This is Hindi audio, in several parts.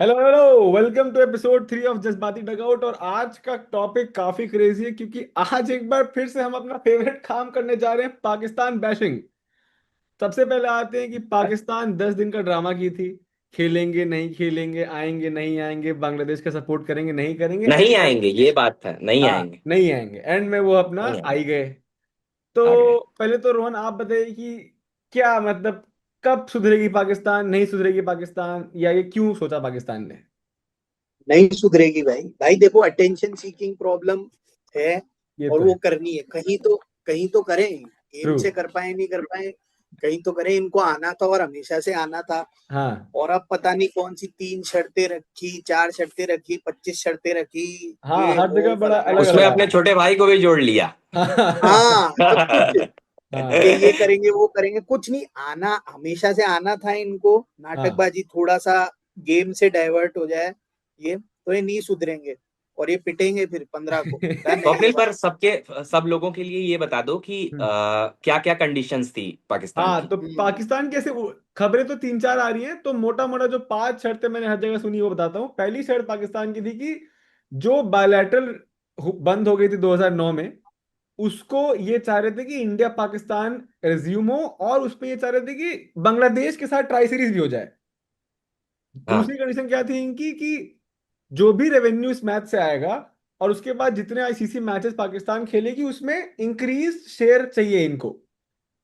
Hello hello, welcome to episode 3 of जज्बाती डगआउट। और आज का टॉपिक काफी क्रेजी है क्योंकि आज एक बार फिर से हम अपना फेवरेट काम करने जा रहे हैं, पाकिस्तान बैशिंग। सबसे पहले आते हैं कि पाकिस्तान 10 दिन का ड्रामा की थी। खेलेंगे नहीं खेलेंगे, आएंगे नहीं आएंगे, बांग्लादेश का सपोर्ट करेंगे नहीं करेंगे, नहीं एंड में। आएंगे, ये बात है, नहीं हाँ, आएंगे। नहीं आएंगे, एंड में वो अपना नहीं आ आएंगे। ही गए। आ गए। तो पहले तो रोहन आप बताइए कि क्या मतलब, कब सुधरेगी पाकिस्तान, नहीं सुधरेगी पाकिस्तान, या ये क्यों सोचा पाकिस्तान ने? नहीं सुधरेगी भाई। भाई देखो, अटेंशन सीकिंग प्रॉब्लम है ये और तो वो है। करनी है। कहीं तो करें। ट्रू। एम से कर पाए नहीं कर पाए, कहीं तो करें। इनको आना था और हमेशा से आना था। हाँ और अब पता नहीं कौन सी 3 शर्तें रखी, 4 शर्तें रखी, 25 शर्तें रखी। हाँ, ये हर जगह वो बड़ा फलाना अलग उसमें अलग ढिमकाना। अपने आया। छोटे भाई को भी जोड़ लिया। हाँ, सब कुछ। कि हाँ। ये करेंगे वो करेंगे, कुछ नहीं। आना हमेशा से आना था इनको। हाँ। नाटकबाजी थोड़ा सा गेम से डाइवर्ट हो जाए ये, तो ये नहीं सुधरेंगे। और ये पिटेंगे फिर 15 को। डन है ये स्वप्निल, बात। पर सबके सब लोगों के लिए ये बता दो कि क्या क्या कंडीशंस थी पाकिस्तान हाँ, की। तो पाकिस्तान कैसे खबरें तो तीन चार आ रही हैं, तो मोटा मोटा जो पांच शर्तें मैंने हर जगह सुनी वो बताता हूँ। पहली शर्त पाकिस्तान की थी कि जो बायलैटरल बंद हो गई थी 2009 में, उसको ये चाह रहे थे कि इंडिया पाकिस्तान रिज्यूम हो, और उसमें ये चाह रहे थे कि बांग्लादेश के साथ ट्राई सीरीज भी हो जाए। हाँ। दूसरी कंडीशन क्या थी इनकी कि जो भी रेवेन्यू इस मैच से आएगा, और उसके बाद जितने आईसीसी मैचेस पाकिस्तान खेलेगी उसमें इंक्रीज शेयर चाहिए इनको।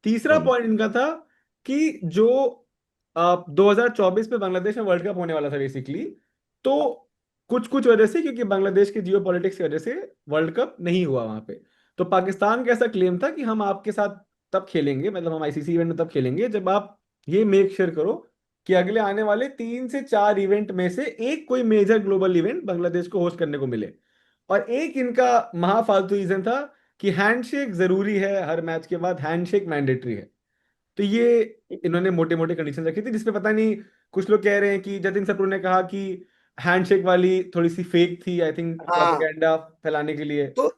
तीसरा हम्म। पॉइंट इनका था कि जो 2024 में बांग्लादेश में वर्ल्ड कप होने वाला था बेसिकली, तो कुछ कुछ वजह से, क्योंकि बांग्लादेश के जियो पॉलिटिक्स की वजह से वर्ल्ड कप नहीं हुआ वहां पे। तो पाकिस्तान का ऐसा क्लेम था कि हम आपके साथ तब खेलेंगे, मतलब हम आईसीसी इवेंट में तब खेलेंगे जब आप ये मेक श्योर करो कि अगले आने वाले 3 से 4 इवेंट में से एक कोई मेजर ग्लोबल इवेंट बांग्लादेश को होस्ट करने को मिले। और एक इनका महाफालतू रीजन था कि हैंडशेक जरूरी है, हर मैच के बाद हैंडशेक मैंडेटरी है। तो ये इन्होंने मोटे मोटे कंडीशन रखी थी, जिसमें पता नहीं, कुछ लोग कह रहे हैं कि जतिन सप्रू ने कहा कि हैंडशेक वाली थोड़ी सी फेक थी, आई थिंक हाँ, प्रोपेगेंडा फैलाने के लिए। तो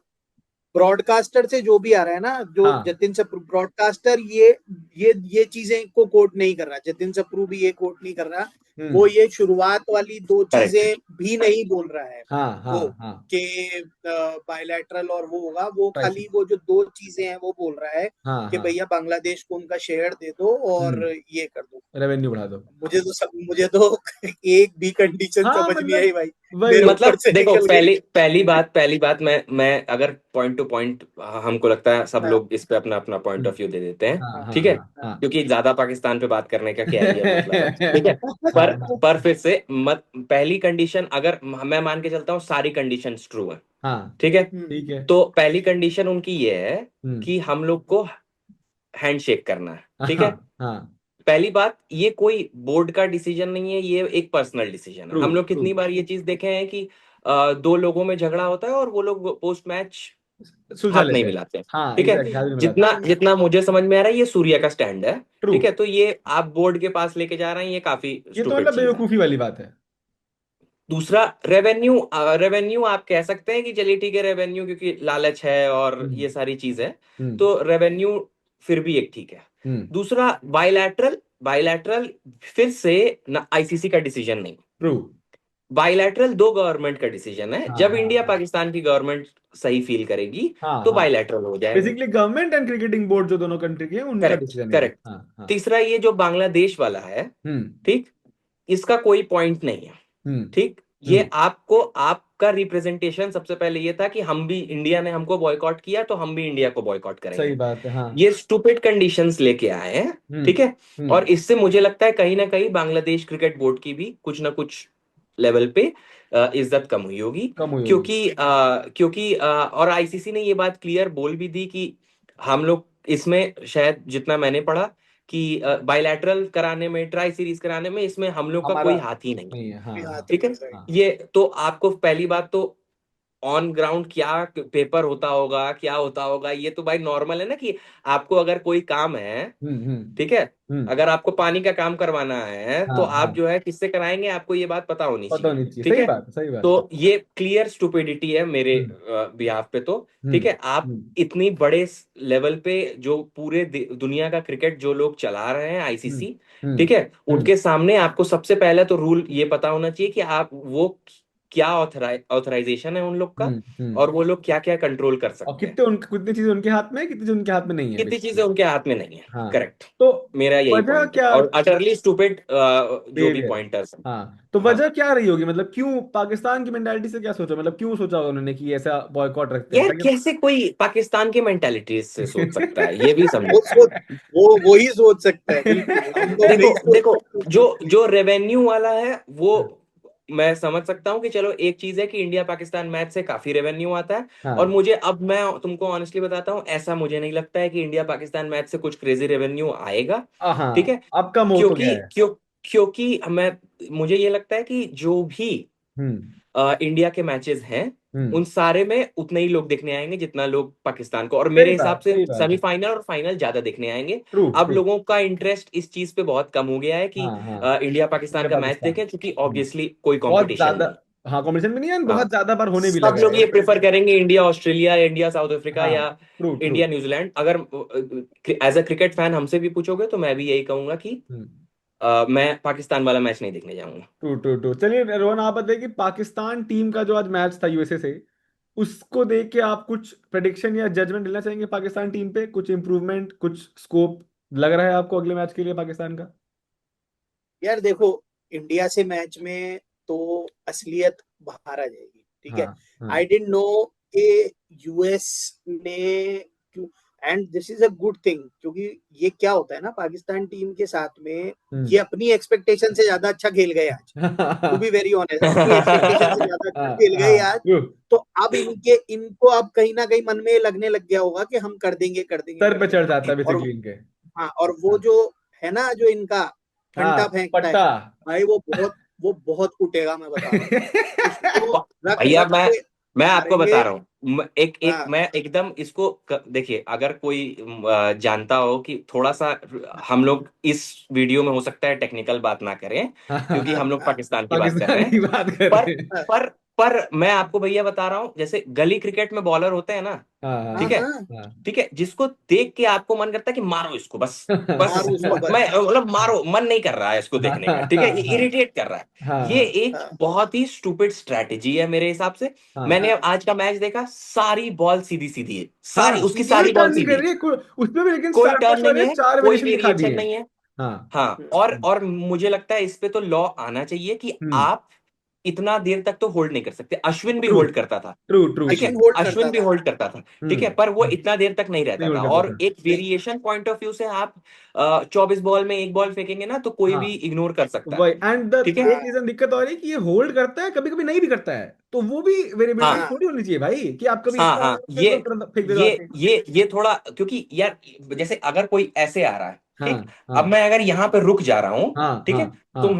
ब्रॉडकास्टर से जो भी आ रहा है ना, जो हाँ। जतिन सप्रू ब्रॉडकास्टर, ये चीजें को कोट नहीं कर रहा। जतिन सप्रू भी ये कोट नहीं कर रहा। वो हम्म। ये शुरुआत वाली दो करेक्ट। चीजें भी नहीं बोल रहा है। हाँ हाँ वो हाँ। के बायलैटरल और वो होगा, वो ट्राई सी। खाली वो जो दो चीजें हैं वो बोल रहा है हाँ कि हाँ। भैया बांग्लादेश को उनका शेयर दे दो और ये कर दो। रेवेन्यू बढ़ा दो। मुझे तो एक भी कंडीशन हाँ समझ नहीं आई मतलब, भाई। वही मेरे वही। ऊपर मतलब से देखो, निकल गई। पहली बात मैं अगर पॉइंट टू पॉइंट, हमको लगता है सब हाँ लोग इस पे अपना अपना पॉइंट हम्म, ऑफ व्यू दे देते हैं। हाँ हाँ ठीक है, हाँ हाँ। क्योंकि ज्यादा पाकिस्तान पे बात करने का क्या ही अब मतलब है। ठीक है। पर हाँ पर फिर से मत, पहली कंडीशन अगर मैं मान के चलता हूँ सारी कंडीशंस ट्रू है। हाँ। ठीक है। हम्म, ठीक है। तो पहली कंडीशन उनकी ये है हम्म। कि हम लोग को हैंडशेक करना है। ठीक हाँ है। हाँ। पहली बात, ये कोई बोर्ड का डिसीजन नहीं है, ये एक पर्सनल डिसीजन है। ट्रू हम लोग ट्रू। कितनी बार ये चीज देखे हैं कि दो लोगों में झगड़ा होता है और वो लोग पोस्ट मैच सुलझा हाथ नहीं लेते हैं। मिलाते हैं। हाँ ठीक है। एग्जैक्ट, हाथ भी मिलाते जितना हैं। जितना मुझे समझ में आ रहा है, ये सूर्य का स्टैंड है। ट्रू। ठीक है, तो ये आप बोर्ड के पास लेके जा रहे हैं, ये काफी ये तो स्टूपिड मतलब चीज है। बेवकूफी वाली बात है। दूसरा, रेवेन्यू। रेवेन्यू आप कह सकते हैं कि चलिए ठीक है, रेवेन्यू क्योंकि लालच है और हम्म। ये सारी चीज है। हम्म। तो रेवेन्यू फिर भी एक ठीक है। हम्म। दूसरा, बायलैटरल। बायलैटरल फिर से ना आईसीसी का डिसीजन नहीं। ट्रू। बायलैटरल दो गवर्नमेंट का डिसीजन है। हाँ जब हाँ इंडिया हाँ पाकिस्तान की गवर्नमेंट सही फील करेगी हाँ तो हाँ। बायलैटरल हो जाएगा। Basically government and cricketing board जो दोनों कंट्री के हैं उनका करेक्ट, डिसीजन है ये। करेक्ट। हाँ हाँ। तीसरा, ये जो बांग्लादेश वाला है, हम्म। ठीक, इसका कोई पॉइंट नहीं है। हम्म। ठीक। ये हम्म। आपको, आपका रिप्रेजेंटेशन सबसे पहले ये था कि हम भी, इंडिया ने हमको बॉयकॉट किया तो हम भी इंडिया को बॉयकॉट सही करेंगे। बात है। हाँ। ये स्टूपिड कंडीशंस लेके आए हैं। हम्म। ठीक है। और हम्म। इससे मुझे लगता है कहीं ना कहीं बांग्लादेश क्रिकेट बोर्ड की भी कुछ ना कुछ लेवल पे इज्जत कम हुई होगी। कम हुई होगी। क्योंकि और आईसीसी ने ये बात क्लियर बोल भी दी कि हम लोग इसमें, शायद जितना मैंने पढ़ा, कि बायलैटरल कराने में, ट्राई सीरीज कराने में, इसमें हम लोग का हमारा कोई हाथ ही नहीं। नहीं है। हाँ भी हाथ हाँ ठीक है। नहीं है। हाँ। ये तो आपको पहली बात तो ऑन ग्राउंड क्या पेपर होता होगा, क्या होता होगा, ये तो भाई नॉर्मल है ना कि आपको अगर कोई काम है, ठीक है, हम्म। अगर आपको पानी का काम करवाना है तो हाँ आप हाँ। जो है किससे कराएंगे, आपको ये बात पता होनी पता चाहिए। नहीं चाहिए, ठीक सही है। बात है, सही बात है। तो ये क्लियर स्टुपिडिटी है मेरे हम्म। बिहाफ पे तो। ठीक हम्म। है। आप हम्म। इतनी बड़े लेवल पे जो पूरे दुनिया का क्रिकेट जो लोग चला रहे हैं, हम्म। आईसीसी, ठीक है, उनके सामने आपको सबसे पहले तो रूल ये पता होना चाहिए कि आप वो क्या ऑथराइजेशन है उन लोग का, और वो लोग क्या क्या कंट्रोल कर और सकते हैं, कितनी चीजें उनके हाथ में है, कितनी चीजें उनके हाथ में नहीं है कितनी चीजें बेसिकली। उनके हाथ में नहीं है। हाँ। करेक्ट, तो मेरा यही वजह पॉइंट है, क्या, और अटरली स्टूपिड जो भी बिहेवियर। पॉइंटर्स हैं। हाँ, तो हाँ वजह क्या रही होगी, मतलब क्यों पाकिस्तान की मेंटालिटी से क्या सोचा, मतलब क्यों सोचा उन्होंने कि ऐसा बॉयकॉट रखते हैं यार, ताकि। कैसे कोई पाकिस्तान की मेंटालिटी से सोच सकता है, ये भी समझो। वो सोच वो ही सोच सकता है, बिल्कुल हम लोग देखो नहीं सोच देखो, सकते। जो जो रेवेन्यू वाला है वो मैं समझ सकता हूँ कि चलो एक चीज है कि इंडिया पाकिस्तान मैच से काफी रेवेन्यू आता है, और हाँ मुझे अब मैं तुमको ऑनेस्टली बताता हूँ, ऐसा मुझे नहीं लगता है कि इंडिया पाकिस्तान मैच से कुछ क्रेजी रेवेन्यू आएगा। ठीक हाँ, है, अब कम हो तो गया है। क्योंकि मुझे ये लगता है कि जो भी हम्म इंडिया के मैचेस हैं हम्म। उन सारे में उतने ही लोग देखने आएंगे जितना लोग पाकिस्तान को, और मेरे सही हिसाब बात, से सही बात है। सेमीफाइनल और फाइनल ज्यादा देखने आएंगे। ट्रू अब ट्रू। लोगों का इंटरेस्ट इस चीज पे बहुत कम हो गया है कि हाँ हाँ। इंडिया पाकिस्तान इंडिया का मैच पाकिस्तान। देखें, क्योंकि हम्म, ऑब्वियसली कोई बहुत कंपटीशन ज्यादा। नहीं। हाँ, कॉम्पिटिशन भी नहीं है, बहुत हाँ, ज्यादा बार होने भी सब लगा लोग है। ये प्रेफर करेंगे India Australia, India south Africa, हाँ, या ट्रू ट्रू। India New Zealand. अगर एज अ क्रिकेट फैन हमसे भी पूछोगे तो मैं भी यही कहूंगा कि हम्म, मैं पाकिस्तान वाला मैच नहीं देखने जाऊंगा। True true true. चलिए रोहन, आप बताइए कि पाकिस्तान टीम का जो आज मैच था यूएसए से, उसको देख के आप कुछ प्रेडिक्शन या जजमेंट देना चाहेंगे पाकिस्तान टीम पे, कुछ इंप्रूवमेंट, कुछ स्कोप लग रहा है आपको अगले मैच के लिए पाकिस्तान का? यार देखो, इंडिया से मैच में तो असलियत बाहर आ जाएगी, ठीक हाँ है। हाँ। आई डिडंट नो कि यूएस ने क्यों, and this is a good thing, क्योंकि ये क्या होता है ना पाकिस्तान टीम के साथ में, ये अपनी एक्सपेक्टेशन से ज्यादा अच्छा खेल गए आज। टू बी वेरी ऑनेस्ट, अपनी एक्सपेक्टेशन से ज्यादा अच्छा हाँ खेल गए हाँ, आज। ट्रू। तो अब इनको अब कहीं ना कहीं मन में लगने लग गया होगा कि हम कर देंगे कर देंगे सर कर पे चढ़ जाता देंगे। है और बेसिकली इनके। हाँ, और वो हाँ जो है ना, जो इनका हाँ, घंटा फेंकता है पट्टा। भाई, वो बहुत कुटेगा, मैं बता रहा हूँ। उसको रख भैया, रख के मैं आपको मारेंगे। बता रहा हूँ, हाँ मैं एकदम इसको देखिए, अगर कोई जानता हो कि थोड़ा सा हम लोग इस वीडियो में हो सकता है टेक्निकल बात ना करें, क्योंकि हाँ हम लोग हाँ पाकिस्तान की बात कर पाकिस्तान रहे हैं। की बात कर पर रहे हैं। हाँ पर पर मैं आपको भैया बता रहा हूँ, जैसे गली क्रिकेट में बॉलर होते हैं ना, हाँ हाँ ठीक है, हाँ, ठीक है, जिसको देख के आपको मन करता है कि मारो इसको, बस बस मारो उसको मैं बस। मतलब मारो, मन नहीं कर रहा है इसको हाँ देखने का, ठीक है, ये हाँ इरिटेट कर रहा है। हाँ ये हाँ एक हाँ बहुत ही स्टूपिड स्ट्रैटेजी है मेरे हिसाब से। हाँ मैंने हाँ आज का मैच देखा, सारी बॉल सीधी सीधी है, सारी हाँ, उसकी कोई सारी बॉल टर्न नहीं सीधी कर है, रही है उसमें भी, लेकिन कोई स्टार्टर्स टर्न नहीं वाले है, चार कोई वेरिएशन दिखा वेरिएशन दिए हैं। नहीं है। हाँ। हाँ, और मुझे लगता है इस पे तो लॉ आना चाहिए कि हम्म। आप इतना देर तक तो होल्ड नहीं कर सकते। अश्विन भी ट्रू होल्ड करता था, ट्रू ट्रू ठीक ट्रू। है, अश्विन होल्ड अश्विन करता भी था। होल्ड करता था, ठीक है, पर वो इतना देर तक नहीं नहीं रहता होल्ड था। करता और था। एक वेरिएशन पॉइंट ऑफ व्यू से आप 24 बॉल में एक बॉल फेंकेंगे ना, तो कोई भी हाँ, इग्नोर कर सकता है। वही एंड द ठीक है, एक रीजन दिक्कत और है कि ये होल्ड करता है, कभी कभी नहीं भी करता है, तो वो भी वेरिएबिलिटी हाँ हाँ थोड़ी होनी चाहिए भाई कि आप कभी हाँ इतना हाँ, फेंक दो तुरंत फेंक दे दो ये आके। ये थोड़ा, क्योंकि यार जैसे अगर कोई ऐसे आ रहा है, हाँ ठीक, अब हाँ मैं अगर यहाँ पे रुक जा रहा हूँ, हाँ ठीक हाँ है, तो हाँ,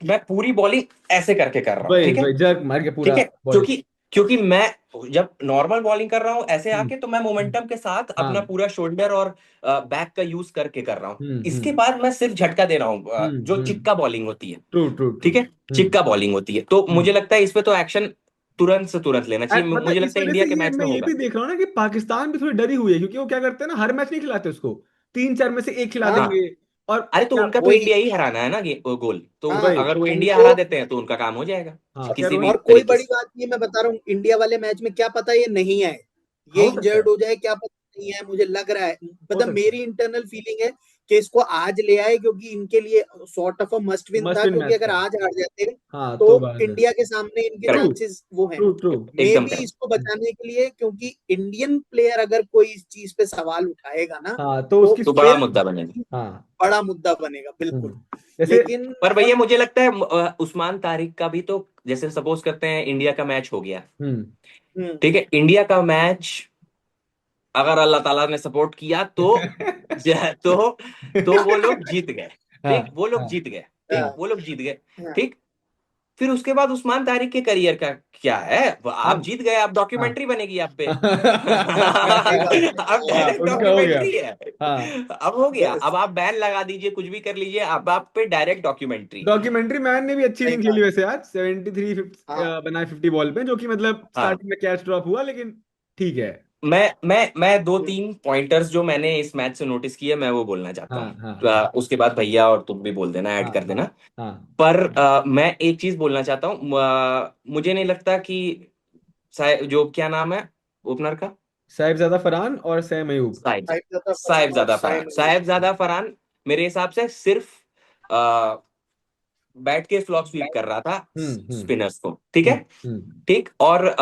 मैं पूरी बॉलिंग ऐसे करके कर रहा हूँ, वही ठीक है, वही जर्क मार के ठीक पूरा है, बॉडी। क्योंकि मैं जब नॉर्मल बॉलिंग कर रहा हूँ ऐसे हम्म आके, तो मैं हम्म, मोमेंटम के साथ अपना हाँ। पूरा शोल्डर और बैक का यूज करके कर रहा हूँ। इसके हम्म। बाद मैं सिर्फ झटका दे रहा हूँ, जो चिक्का बॉलिंग होती है, ट्रू ट्रू ट्रू। ठीक है, चिक्का बॉलिंग होती है, तो मुझे लगता है इस पे तो एक्शन तुरंत से तुरंत लेना चाहिए, एंड मुझे मतलब इस लगता है वजह इंडिया से के ये मैच मैं में ये होगा। भी देख रहा हूँ ना कि पाकिस्तान भी थोड़ी डरी हुई है, क्योंकि वो क्या करते हैं ना, हर मैच नहीं खिलाते उसको, तीन चार में से एक खिला हाँ, हाँ, देंगे। और अरे तो क्या। उनका तो वही। इंडिया ही हराना है ना, गोल तो हाँ, वही। अगर वो इंडिया उनको। हरा देते हैं तो उनका काम हो जाएगा हाँ, क्या किसी रोहन? भी और कोई तरीके बड़ी से। बात नहीं है, मैं बता रहा हूँ, इंडिया वाले मैच में क्या पता ये नहीं आए, ये हो सकता है, इंजर्ड हो जाए, क्या पता नहीं है, मुझे लग रहा है, हो मतलब सकता मेरी इंटरनल फीलिंग है कि इसको आज ले आए, क्योंकि इनके लिए सॉर्ट ऑफ अ मस्ट है, विन मस्ट था, विन क्योंकि मैच अगर था। आज हार जाते हाँ, तो तो बात है। इंडिया के सामने इनके करेक्ट, ट्रू चांसेस वो हैं। True true. मे एकदम भी करेक्ट। इसको बचाने के लिए, क्योंकि इंडियन प्लेयर अगर कोई इस चीज पे सवाल उठाएगा ना, हाँ, तो तो उसकी। तो बड़ा फिर मुद्दा बनेगा। हाँ। बड़ा मुद्दा बनेगा, बिल्कुल। जैसे। लेकिन पर भैया मुझे लगता है उस्मान तारिक का भी तो, जैसे सपोज करते हैं इंडिया का मैच हो गया, हम्म। हम्म, ठीक है, इंडिया का मैच अगर अल्लाह ताला ने सपोर्ट किया तो तो वो लोग जीत गए, हाँ ठीक, वो लोग हाँ जीत गए, हाँ, ठीक, वो लोग जीत गए, हाँ, ठीक। फिर उसके बाद उस्मान तारिक के करियर का क्या है, आप हम। जीत गए, आप हाँ। डॉक्यूमेंट्री बनेगी आप पे। सही बात है। अब हाँ, डायरेक्ट उनका हो गया। डॉक्यूमेंट्री है। हाँ, अब हो गया, बस, अब आप बैन लगा दीजिए, कुछ भी कर लीजिए, अब आप पे डायरेक्ट डॉक्यूमेंट्री। डॉक्यूमेंट्री मैन ने भी अच्छी सही इनिंग खेली बात। वैसे आज, 73 हाँ बनाए 50 बॉल पे, जो कि मतलब हाँ स्टार्टिंग में कैच ड्रॉप हुआ, लेकिन ठीक है। मैं 2-3 पॉइंटर्स जो मैंने इस मैच से नोटिस किए मैं वो बोलना चाहता हाँ हूँ। हाँ तो, हाँ उसके बाद भैया और तुम भी बोल देना, ऐड हाँ कर हाँ देना। हाँ। पर मैं एक चीज बोलना चाहता हूँ। मुझे नहीं लगता कि जो क्या नाम है ओपनर का, साहिबजादा फरहान और सैम अयूब। साहिब साहिबजादा फरहान और साहिबजादा फरहान, साइम अयूब। साहिबजादा फरहान मेरे हिसाब से सिर्फ बैट के फ्लॉप स्वीप कर रहा था हम्म। स्पिनर्स को, ठीक है। हम्म। ठीक। और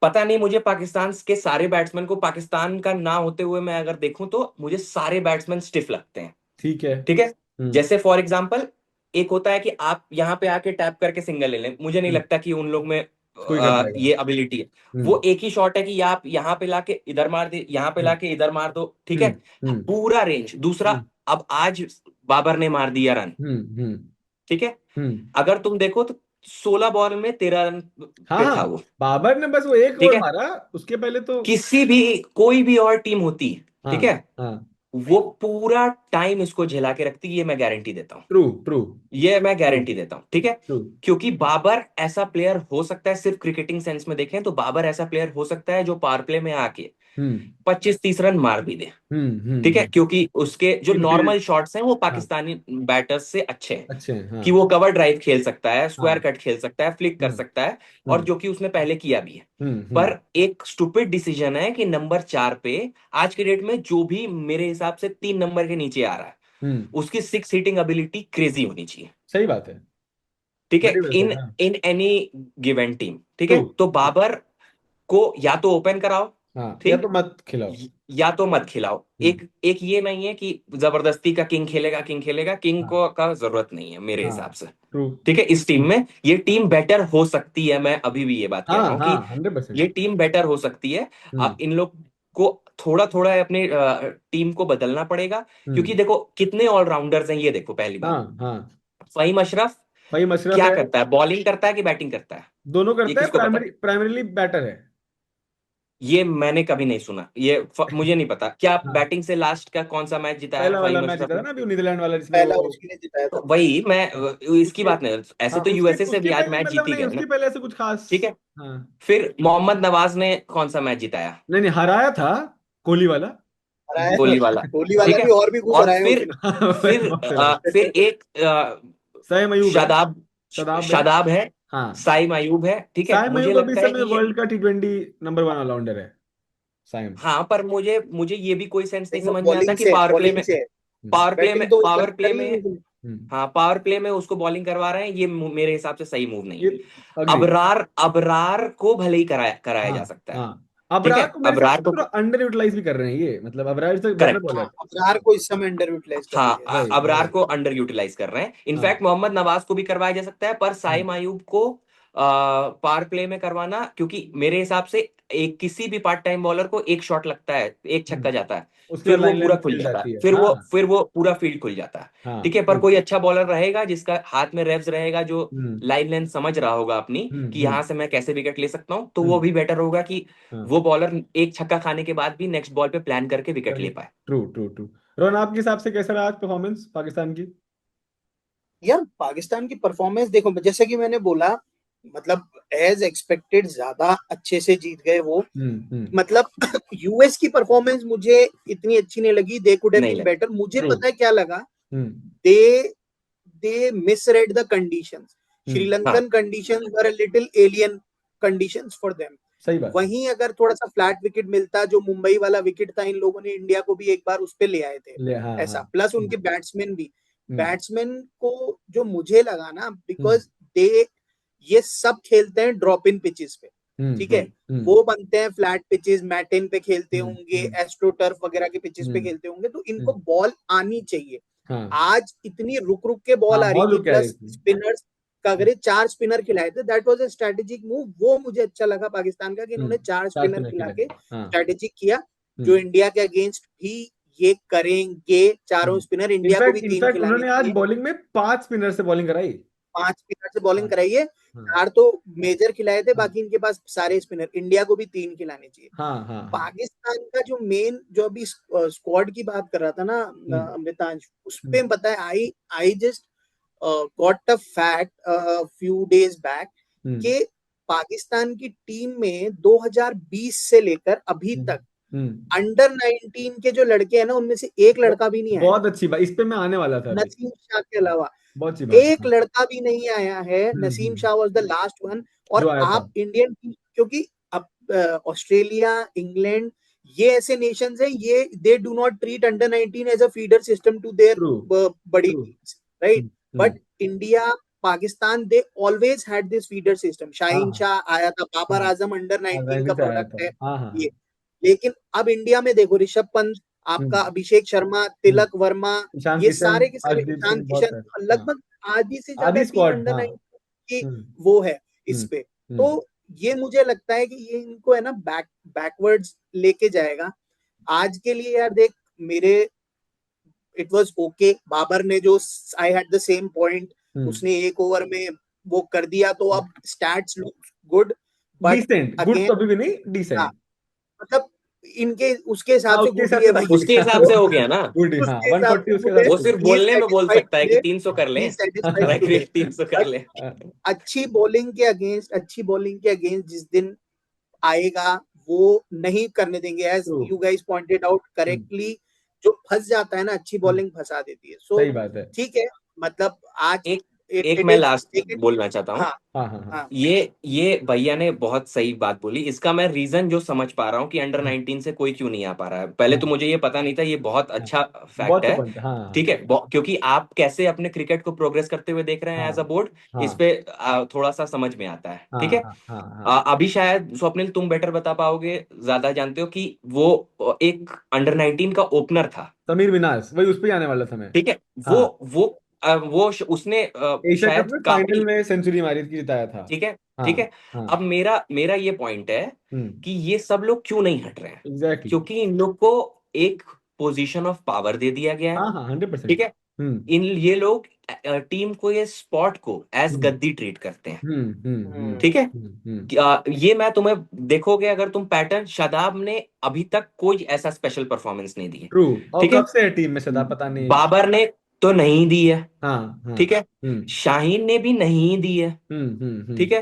पता नहीं, मुझे पाकिस्तान के सारे बैट्समैन को, पाकिस्तान का ना होते हुए मैं अगर देखूं तो मुझे सारे बैट्समैन स्टिफ लगते हैं, ठीक है। ठीक है। हम्म जैसे फॉर एग्जांपल, एक होता है कि आप यहाँ पे आके टैप करके सिंगल ले लें, मुझे नहीं हम्म। लगता कि उन लोग में कोई कर पाएगा। ये एबिलिटी है। हम्म वो एक ही शॉट है कि आप यहाँ पे लाके इधर मार दे, यहाँ पे हम्म लाके इधर मार दो, ठीक है। हम्म हम्म पूरा रेंज। दूसरा, हम्म अब आज बाबर ने मार दिया रन, हम्म ठीक है। हम्म। अगर तुम देखो तो 16 बॉल में 13 रन हाँ पे था हाँ, वो, बाबर ने बस वो एक ठीक ओवर है। मारा, उसके पहले तो। किसी भी, कोई भी और टीम होती, हाँ ठीक है, हाँ। वो पूरा टाइम इसको झेला के रखती, ये मैं गारंटी देता हूं। ट्रू ट्रू ये मैं ट्रू गारंटी देता हूं, ठीक है। ट्रू। क्योंकि बाबर ऐसा प्लेयर हो सकता है, सिर्फ क्रिकेटिंग सेंस में देखें तो बाबर ऐसा प्लेयर हो सकता है जो पावर प्ले में आके हम्म 25-30 रन मार भी दे, ठीक है। हम्म। क्योंकि उसके जो इनफील्ड। नॉर्मल शॉट्स हैं वो हाँ, पाकिस्तानी बैटर्स से अच्छे हैं। अच्छे हैं हाँ। कि वो कवर ड्राइव खेल सकता है, स्क्वायर हाँ। कट खेल सकता है, फ्लिक कर हम्म सकता है, और हम्म जो कि उसने पहले किया भी है। हम्म। पर एक स्टूपिड डिसीजन है कि नंबर 4 पे आज के डेट में जो भी मेरे हिसाब से 3 नंबर के नीचे आ रहा है, हम्म। उसकी 6 हिटिंग एबिलिटी क्रेजी होनी चाहिए, सही बात है। ठीक है। Very well in said. हाँ। इन एनी गिवन टीम, ठीक ट्रू। है। तो बाबर को या तो ओपन कराओ, हाँ, या ठीक, तो मत खिलाओ। या तो मत खिलाओ। हम्म। एक एक ये नहीं है कि जबरदस्ती का किंग खेलेगा, किंग खेलेगा, किंग हाँ को का जरूरत नहीं है मेरे हाँ। हिसाब से, ट्रू। ठीक है। इस टीम में ये टीम बेटर हो सकती है, मैं अभी भी ये बात कह रहा हाँ हूं हाँ, कि 100%। ये टीम बेटर हो सकती है। हम्म इन लोग को थोड़ा थोड़ा अपने टीम को बदलना पड़ेगा। क्योंकि हम्म। देखो कितने ऑलराउंडर्स हैं, ये देखो पहली हाँ बात। हाँ। फहीम अशरफ फहीम अशरफ क्या है। करता है, बॉलिंग करता है कि बैटिंग करता है, दोनों ये करता है, किसको पता है? प्राइमरीली बैटर है। ये मैंने कभी नहीं सुना, मुझे नहीं पता। क्या हाँ, बैटिंग से लास्ट का कौन सा मैच जिताया है पहला वाला फहीम मैच अशरफ जीता था ने? ना अभी, नीदरलैंड वाला, जिसमें पहला वो। उसकी ने जिताया तो था। वही मैं, इसकी उसके। बात नहीं, ऐसे हाँ, तो उसके यूएसए से भी उसके आज पहले मैच मतलब जीत ही नहीं, गए ना, उसके पहले ऐसे कुछ खास। ठीक है। हाँ। फिर मोहम्मद नवाज ने कौन सा मैच जिताया? नहीं नहीं, हराया था कोहली वाला, हराया जिसमें। कोहली वाला, कोहली ठीक वाला है। भी, और भी खूब और हराए फिर उसने। वही फिर बहुत सारे। फिर एक सैम अयूब है। शादाब, शादाब है। शादाब है, हाँ। साइम अयूब है, ठीक है। साइम मुझे अयूब अभी लगता है समय कि ये, वर्ल्ड का T20 नंबर 1 ऑलराउंडर है। साइम। हाँ, पर मुझे मुझे ये भी कोई सेंस नहीं लेकिन वो समझ में आता बॉलिंग कि से पावर प्ले बॉलिंग में, से है। हम्म बैटिंग तो उसने पावर प्ले करी में, नहीं। हम्म। हाँ, पावर प्ले में उसको बॉलिंग करवा रहे हैं, ये मेरे हिसाब से सही मूव नहीं ये है। अग्री। अबरार अबरार को भले ही कराया कराया हाँ जा सकता है, हाँ। ठीक अबरार है। को मेरे हिसाब अबरार से को, थोड़ा अंडर यूटिलाइज भी कर रहे हैं ये, मतलब अबरार इज बेटर करेक्ट। हाँ, बॉलर। अबरार को इस समय अंडर यूटिलाइज कर रही हाँ, है। वही अबरार वही। को अंडर यूटिलाइज कर रहे हैं। हाँ। इनफैक्ट मोहम्मद नवाज को भी करवाया जा सकता है, पर हम्म साइम अयूब को पावर प्ले में करवाना, क्योंकि मेरे हिसाब से एक किसी भी पार्ट टाइम बॉलर को एक शॉट लगता है, एक हम्म। छक्का जाता है, उसके बाद फिर वो लाइन पूरा लेंथ खुल मिल जाता है, जाती है। फिर वो पूरा फील्ड खुल जाता है, ठीक हाँ है। पर ट्रू। कोई अच्छा बॉलर रहेगा जिसका हाथ में रेव्स रहेगा, जो हम्म लाइन लेंथ समझ रहा होगा अपनी, कि हम्म। यहाँ से मैं कैसे विकेट ले सकता हूँ, तो वो हम्म। भी बेटर होगा कि हाँ। वो बॉलर एक छक्का खाने के बाद भी नेक्स्ट बॉल पे प्लान करके विकेट ले पाए। True true true. रोहन, आपके हिसाब से कैसा रहा आज परफॉर्मेंस पाकिस्तान की? यार पाकिस्तान की परफॉर्मेंस देखो, जैसे कि मैंने बोला, मतलब एज एक्सपेक्टेड ज्यादा अच्छे से जीत गए वो। हम्म। मतलब यूएस की परफॉर्मेंस मुझे इतनी अच्छी नहीं लगी, दे कुड हैव नहीं बीन लगे, बेटर। मुझे ट्रू। पता है क्या लगा, हम्म दे दे मिसरेड द कंडीशंस। हम्म। हाँ, Sri Lankan conditions were a little alien conditions for them. सही बात है। वहीं अगर थोड़ा सा फ्लैट विकेट मिलता, जो मुंबई वाला विकेट था, इन लोगों ने इंडिया को भी एक बार उस पे ले आए थे हाँ हाँ। ऐसा। प्लस उनके बैट्समैन भी, हम्म बैट्समैन को जो मुझे लगा ना, हम्म बिकॉज दे ये सब खेलते हैं ड्रॉप इन पिचेस पे, ठीक है। हम्म वो बनते हैं फ्लैट पिचेस, मैटिन पे खेलते हम्म होंगे, हम्म एस्ट्रो टर्फ वगैरह के पिचेस पे हम्म खेलते होंगे, तो इनको हम्म। बॉल आनी चाहिए। हाँ आज इतनी रुक रुक के बॉल हाँ, आ रही बहुत थी, रुक के आ रही प्लस थी। स्पिनर्स का अगर 4 स्पिनर खिलाए थे, that was a strategic move. वो मुझे अच्छा लगा पाकिस्तान का, कि इन्होंने 4 स्पिनर 4 स्पिनर खिला खिलाए। के हाँ। स्ट्रेटेजिक किया, जो हम्म इंडिया के अगेंस्ट भी ये करेंगे। चारों स्पिनर, इंडिया को भी इनफैक्ट 3 इनफैक्ट खिलाने उन्होंने आज चाहिए। बॉलिंग में 5 स्पिनर से बॉलिंग कराई। 5 स्पिनर से बॉलिंग हाँ कराई है। हाँ 4 तो मेजर खिलाए थे, हाँ बाकी इनके पास सारे स्पिनर, इंडिया को भी 3 खिलाने चाहिए। हाँ हाँ हाँ। पाकिस्तान का जो मेन, जो अभी स्क्वाड की बात कर रहा था ना हम्म अमृतांश, उस पे हम्म पता है, I I just got a fact few days back, hmm कि पाकिस्तान की टीम में 2020 से लेकर अभी तक अंडर 19 के जो लड़के हैं ना, उनमें से एक लड़का भी नहीं आया, बहुत अच्छी बात, इस पे मैं आने वाला था अभी। नसीम शाह के अलावा बहुत अच्छी बात, एक हाँ। लड़का भी नहीं आया है। Naseem Shah was the last one. जो और आया था। आप इंडियन टीम, क्योंकि अब ऑस्ट्रेलिया, इंग्लैंड, ये ऐसे नेशंस हैं, ये they do not treat under 19 as a feeder system to their true बड़ी true. Teams, right? But India, Pakistan, they always had this feeder system. Shaheen हाँ शाह आया था, बाबर हाँ आजम अंडर 19 का 19 से आया प्रोडक्ट था, है हाँ हाँ ये। लेकिन अब इंडिया में देखो, ऋषभ पंत, आपका अभिषेक शर्मा, हम्म, तिलक वर्मा, ईशान ये किशन, सारे के सारे, अर्शदीप ईशान सिंह, बहुत किशन, है, हाँ। लगभग आधी से ज्यादा आदि टीम स्क्वाड, अंडर हाँ। 19 की हम्म वो है इस हम्म पे। हम्म तो ये मुझे लगता है कि ये इनको है ना बैकवर्ड्स लेके जाएगा। आज के लिए यार देख, मेरे इट वाज ओके। बाबर ने जो, I had the same point, उसने एक ओवर में वो कर दिया, तो अब stats look good, but decent, good again, तो अभी भी नहीं, हाँ, डिसेंट। मतलब इनके उसके हिसाब हाँ से उसके गुड हिसाब ही है से भाई। गुड, उसके हिसाब वो से हो गया ना। गुड ही, हाँ उसके हिसाब 140 से उसके गुड है। हिसाब वो से सिर्फ good ही इज बोलने में बोल सेटिस्फाइड सकता है कि टुडे, 300 कर ही ले। Is satisfied like today. 300 कर बट ले। अच्छी बॉलिंग के अगेंस्ट जिस दिन आएगा, वो नहीं करने देंगे। As true. You guys pointed out correctly, जो फंस जाता है ना, अच्छी बॉलिंग फंसा देती है। सो सही बात है। ठीक है, मतलब आज एक एक इट मैं इज लास्ट टेकन। बोलना चाहता हूँ। हाँ हाँ हाँ हाँ हाँ ये भैया ने बहुत सही बात बोली। इसका मैं रीजन जो समझ पा रहा हूँ कि अंडर 19 से कोई क्यों नहीं आ पा रहा है। पहले तो हाँ मुझे ये पता नहीं था, ये बहुत हाँ, अच्छा बहुत फैक्ट से है। पॉइंट, हाँ हाँ ठीक है, क्योंकि आप कैसे अपने क्रिकेट को प्रोग्रेस करते हुए देख रहे हैं एज अ हाँ बोर्ड, इस हाँ पे थोड़ा सा समझ में आता है। हाँ ठीक है। हाँ हाँ हाँ। अभी शायद स्वप्निल तुम बेटर बता पाओगे, ज्यादा जानते हो, कि वो एक अंडर 19 का ओपनर था। समीर मिनास, वही उस पे ही आने वाला था मैं। ठीक है। हाँ, उसने एशिया कप शायद में फाइनल काफी, में सेंचुरी मारी थी, जिताया था। ठीक है, हाँ ठीक है। हाँ। अब मेरा मेरा ये पॉइंट है कि ये सब लोग क्यों नहीं हट रहे हैं, एग्जैक्टली। क्योंकि इन लोग को एक पोजीशन ऑफ पावर दे दिया गया है। हाँ हाँ, ठीक 100%। है। ये लोग टीम को, ये स्पॉट को एज हम्म गद्दी ट्रीट करते हैं। हम्म हम्म हम्म ठीक है। हम्म। ये मैं तुम्हें देखोगे अगर तुम पैटर्न, शादाब ने अभी तक कोई ऐसा स्पेशल परफॉर्मेंस नहीं दी है। ट्रू। और ठीक है। कब से है टीम में सदा, पता नहीं। बाबर ने तो नहीं दी है। हाँ हाँ। ठीक है। हम्म शाहीन ने भी नहीं दी है। ठीक है।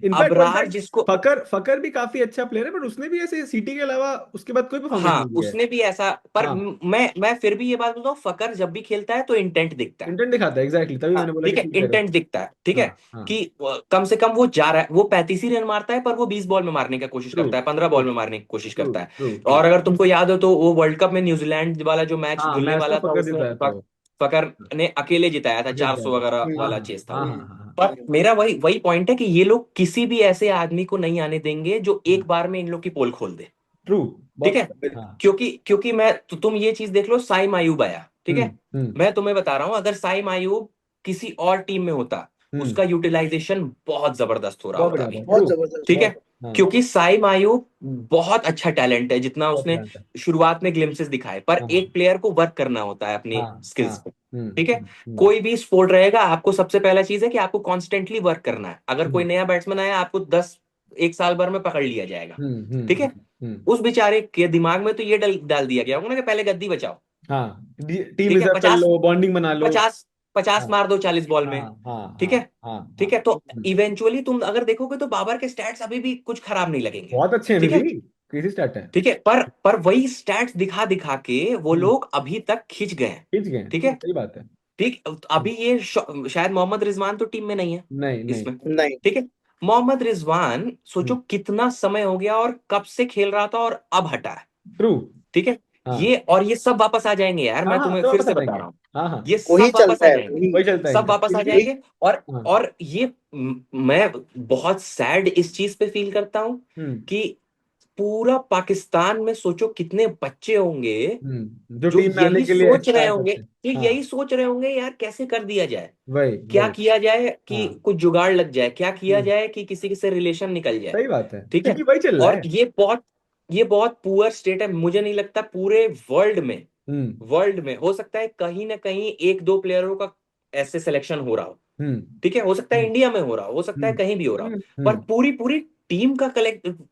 इनफैक्ट अबरार जिसको, फकर फकर भी काफी अच्छा प्लेयर है, बट उसने भी ऐसे सीटी के अलावा उसके बाद कोई परफॉर्मेंस नहीं हाँ दिया है। उसने भी ऐसा, पर हाँ, मैं फिर भी ये बात बोलता हूँ, फकर जब भी खेलता है तो इंटेंट दिखता है। इंटेंट दिखाता है, एग्जैक्टली, तभी हाँ मैंने बोला ठीक कि है, ठीक कह रहे इंटेंट दिखता है। ठीक हो। है। हाँ हाँ। कि कम से कम वो जा रहा है, वो 35 ही रन मारता है, पर वो 20 बॉल में मारने की कोशिश ट्रू करता है, 15 ट्रू बॉल में मारने की कोशिश ट्रू करता है। True true. और अगर तुमको याद हो तो वो वर्ल्ड कप में न्यूजीलैंड वाला जो मैच हाँ, धुलने मैच तो वाला था, फकर उसमें जिताया था वो। फकर ने अकेले जिताया था, अकेले जिताया 400 था। वगैरह हाँ वाला हाँ चेस था हाँ वो। हाँ हाँ हाँ। पर मेरा वही वही पॉइंट है कि ये लोग किसी भी ऐसे आदमी को नहीं आने देंगे जो एक बार में इन लोग की पोल खोल दे। ट्रू। ठीक बहुत। है। हाँ। क्योंकि मैं तो तुम ये चीज देख लो, साई मायूब आया। ठीक है। हम्म। मैं तुम्हें बता रहा हूं, अगर साई मायूब किसी और टीम में होता, हम्म। उसका यूटिलाइजेशन बहुत जबरदस्त हो रहा बहुत होता बढ़िया अभी। था, बहुत ट्रू। जबरदस्त। ठीक है। बहुत। हाँ, क्योंकि साई मायूब बहुत अच्छा टैलेंट है, जितना बहुत उसने टैलेंट है। शुरुआत में ग्लिम्सेस दिखाए, पर हाँ एक प्लेयर को वर्क करना होता है अपनी हाँ हाँ। स्किल्स पे। ठीक है। कोई भी स्पोर्ट रहेगा, आपको सबसे पहला चीज है कि आपको कॉन्स्टेंटली वर्क करना है। अगर कोई हम्म नया बैट्समैन आया, आपको 1 साल भर में पकड़ लिया जाएगा। हम्म हम्म ठीक है। हम्म हम्म। उस बेचारे के दिमाग में तो ये डाल दिया गया होगा ना कि पहले गद्दी बचाओ। हाँ, टीम ठीक है। रिजर्व कर 50 लो, बॉन्डिंग बना लो। 50 50 हाँ मार दो 40 बॉल हाँ में। हाँ ठीक हाँ है। हाँ हाँ। ठीक है। तो इवेंचुअली तुम अगर देखोगे तो बाबर के स्टैट्स अभी भी कुछ खराब नहीं लगेंगे। बहुत अच्छे हैं ठीक है। निधि, कैसी स्टार्ट है। ठीक है। पर वही स्टैट्स दिखा दिखा के वो हम्म, लोग अभी तक खिंच गए हैं। खींच गए, ठीक ट्रू, है। सही बात है। ठीक। अभी ये शायद मोहम्मद रिजवान तो टीम में नहीं है नहीं नहीं। इसमें। नहीं। ठीक है। मोहम्मद रिजवान सोचो कितना समय हो गया और कब से खेल रहा था और अब हटा है। ट्रू। ठीक है। हाँ ये सब वापस आ जाएंगे यार, हाँ मैं हाँ, तुम्हें तो फिर वापस आ से बता जाएंगे। रहा हूँ। हाँ हाँ, ये वही सब वापस चलता आ है, जाएंगे। वही वही चलता है सब इनका वापस आ क्योंकि। जाएंगे। और हाँ। और ये मैं बहुत सैड इस चीज पे फील करता हूं कि पूरा पाकिस्तान में सोचो कितने बच्चे होंगे जो जो टीम में आने यही के लिए सोच रहे ट्राई होंगे, करते हैं। कि हाँ, यही सोच रहे होंगे यार कैसे कर दिया जाए, वही क्या वही। किया जाए कि हाँ। कुछ जुगाड़ लग जाए, क्या किया हम्म, जाए कि किसी से रिलेशन निकल जाए। सही बात है, ठीक है। क्योंकि वही चल रहा और है। ये बहुत पुअर स्टेट है। मुझे नहीं लगता पूरे हम्म वर्ल्ड में हो सकता है कहीं ना कहीं एक दो प्लेयरों का ऐसे सिलेक्शन हो रहा हो। हम्म ठीक है। हो सकता है हम्म इंडिया में हो रहा हो सकता है हम्म कहीं भी हो रहा हो, पर हम्म। पूरी पूरी टीम का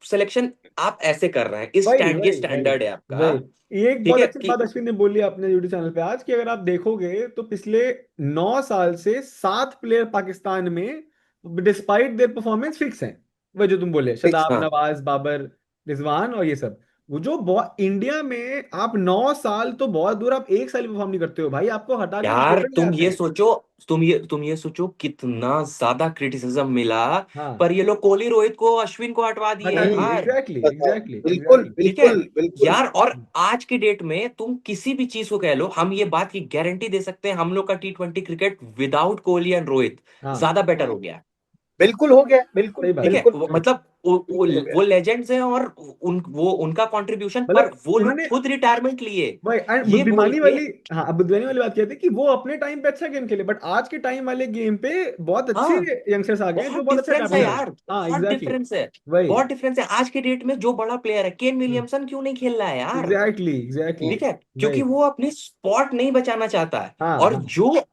सिलेक्शन आप ऐसे कर रहे हैं, वही ये वही वही स्टैंडर्ड है आपका। वही। ये एक ठीक बहुत है अच्छी कि बात अश्विन ने बोली अपने यूट्यूब चैनल पे आज, कि अगर आप देखोगे तो पिछले 9 साल से 7 प्लेयर पाकिस्तान में डिस्पाइट देयर परफॉर्मेंस फिक्स हैं। वो जो तुम बोले, शदाब, हाँ नवाज, बाबर, रिजवान और ये सब, वो जो बहुत इंडिया में आप 9 साल तो बहुत दूर, आप 1 साल परफॉर्म नहीं करते हो भाई, आपको हटा के यार, दूसरे ले तुम आते ये हैं। सोचो, तुम ये सोचो कितना ज्यादा क्रिटिसिज्म मिला, हाँ, पर ये लोग कोहली, रोहित को, अश्विन को हटवा दिए हटा दिए, यार। एग्जैक्टली बताओ। एग्जैक्टली बिल्कुल एग्जैक्टली। ठीक है बिल्कुल बिल्कुल। यार, और आज के डेट में तुम किसी भी चीज को कह लो, हम ये बात की गारंटी दे सकते हैं, हम लोग का T20 cricket without Kohli and Rohit हाँ, ज्यादा बेटर हो गया है। बिल्कुल हो गया, बिल्कुल सही बात ठीक है। है, बिल्कुल हाँ, मतलब बिल्कुल हो गया। वो लेजेंड्स हैं, और वो उनका कंट्रीब्यूशन, पर मतलब वो लोग उन्होंने, खुद रिटायरमेंट लिए भाई एंड ये बोल बुद्धिमानी के। वाली, हाँ, अब बुद्धिमानी वाली बात कहते हैं कि वो अपने टाइम पे अच्छा गेम खेले, बट आज के टाइम वाले गेम पे बहुत अच्छे हाँ, यंगस्टर्स आ गए हैं जो बहुत बहुत अच्छा डिफरेंस कैप्टन है कर रहे हैं। यार, हाँ, बहुत एग्जैक्टली, डिफरेंस है। वही, बहुत डिफरेंस है, आज के डेट में जो बड़ा प्लेयर है, केन विलियमसन क्यों नहीं खेल रहा है यार। एग्जैक्टली एग्जैक्टली, ठीक है, क्योंकि वही, वो अपनी स्पॉट नहीं बचाना चाहता है। हाँ और हाँ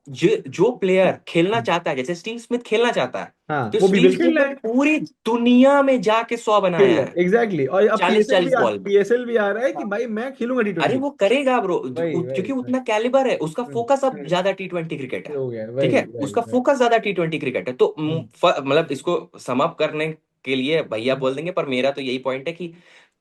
जो प्लेयर खेलना चाहता है, जैसे स्टीव स्मिथ खेलना चाहता है, हाँ, तो वो स्टीव बीबीएल खेल स्मिथ रहा ने है, पूरी दुनिया में जाके 100 खेल बनाया रहा है, है, एग्जैक्टली। और अब 40-40 बॉल में। पीएसएल भी आ रहा है कि भाई मैं खेलूंगा अरे T20। वो करेगा ब्रो, वही वही क्योंकि वही, उतना कैलिबर है उसका, हम्म, फोकस अब ज्यादा T20 क्रिकेट ये है। हो गया, ठीक वही है, वही उसका वही, फोकस ज्यादा T20 क्रिकेट है, तो हम्म मतलब इसको सम अप करने के लिए भैया बोल देंगे, पर मेरा तो यही पॉइंट है कि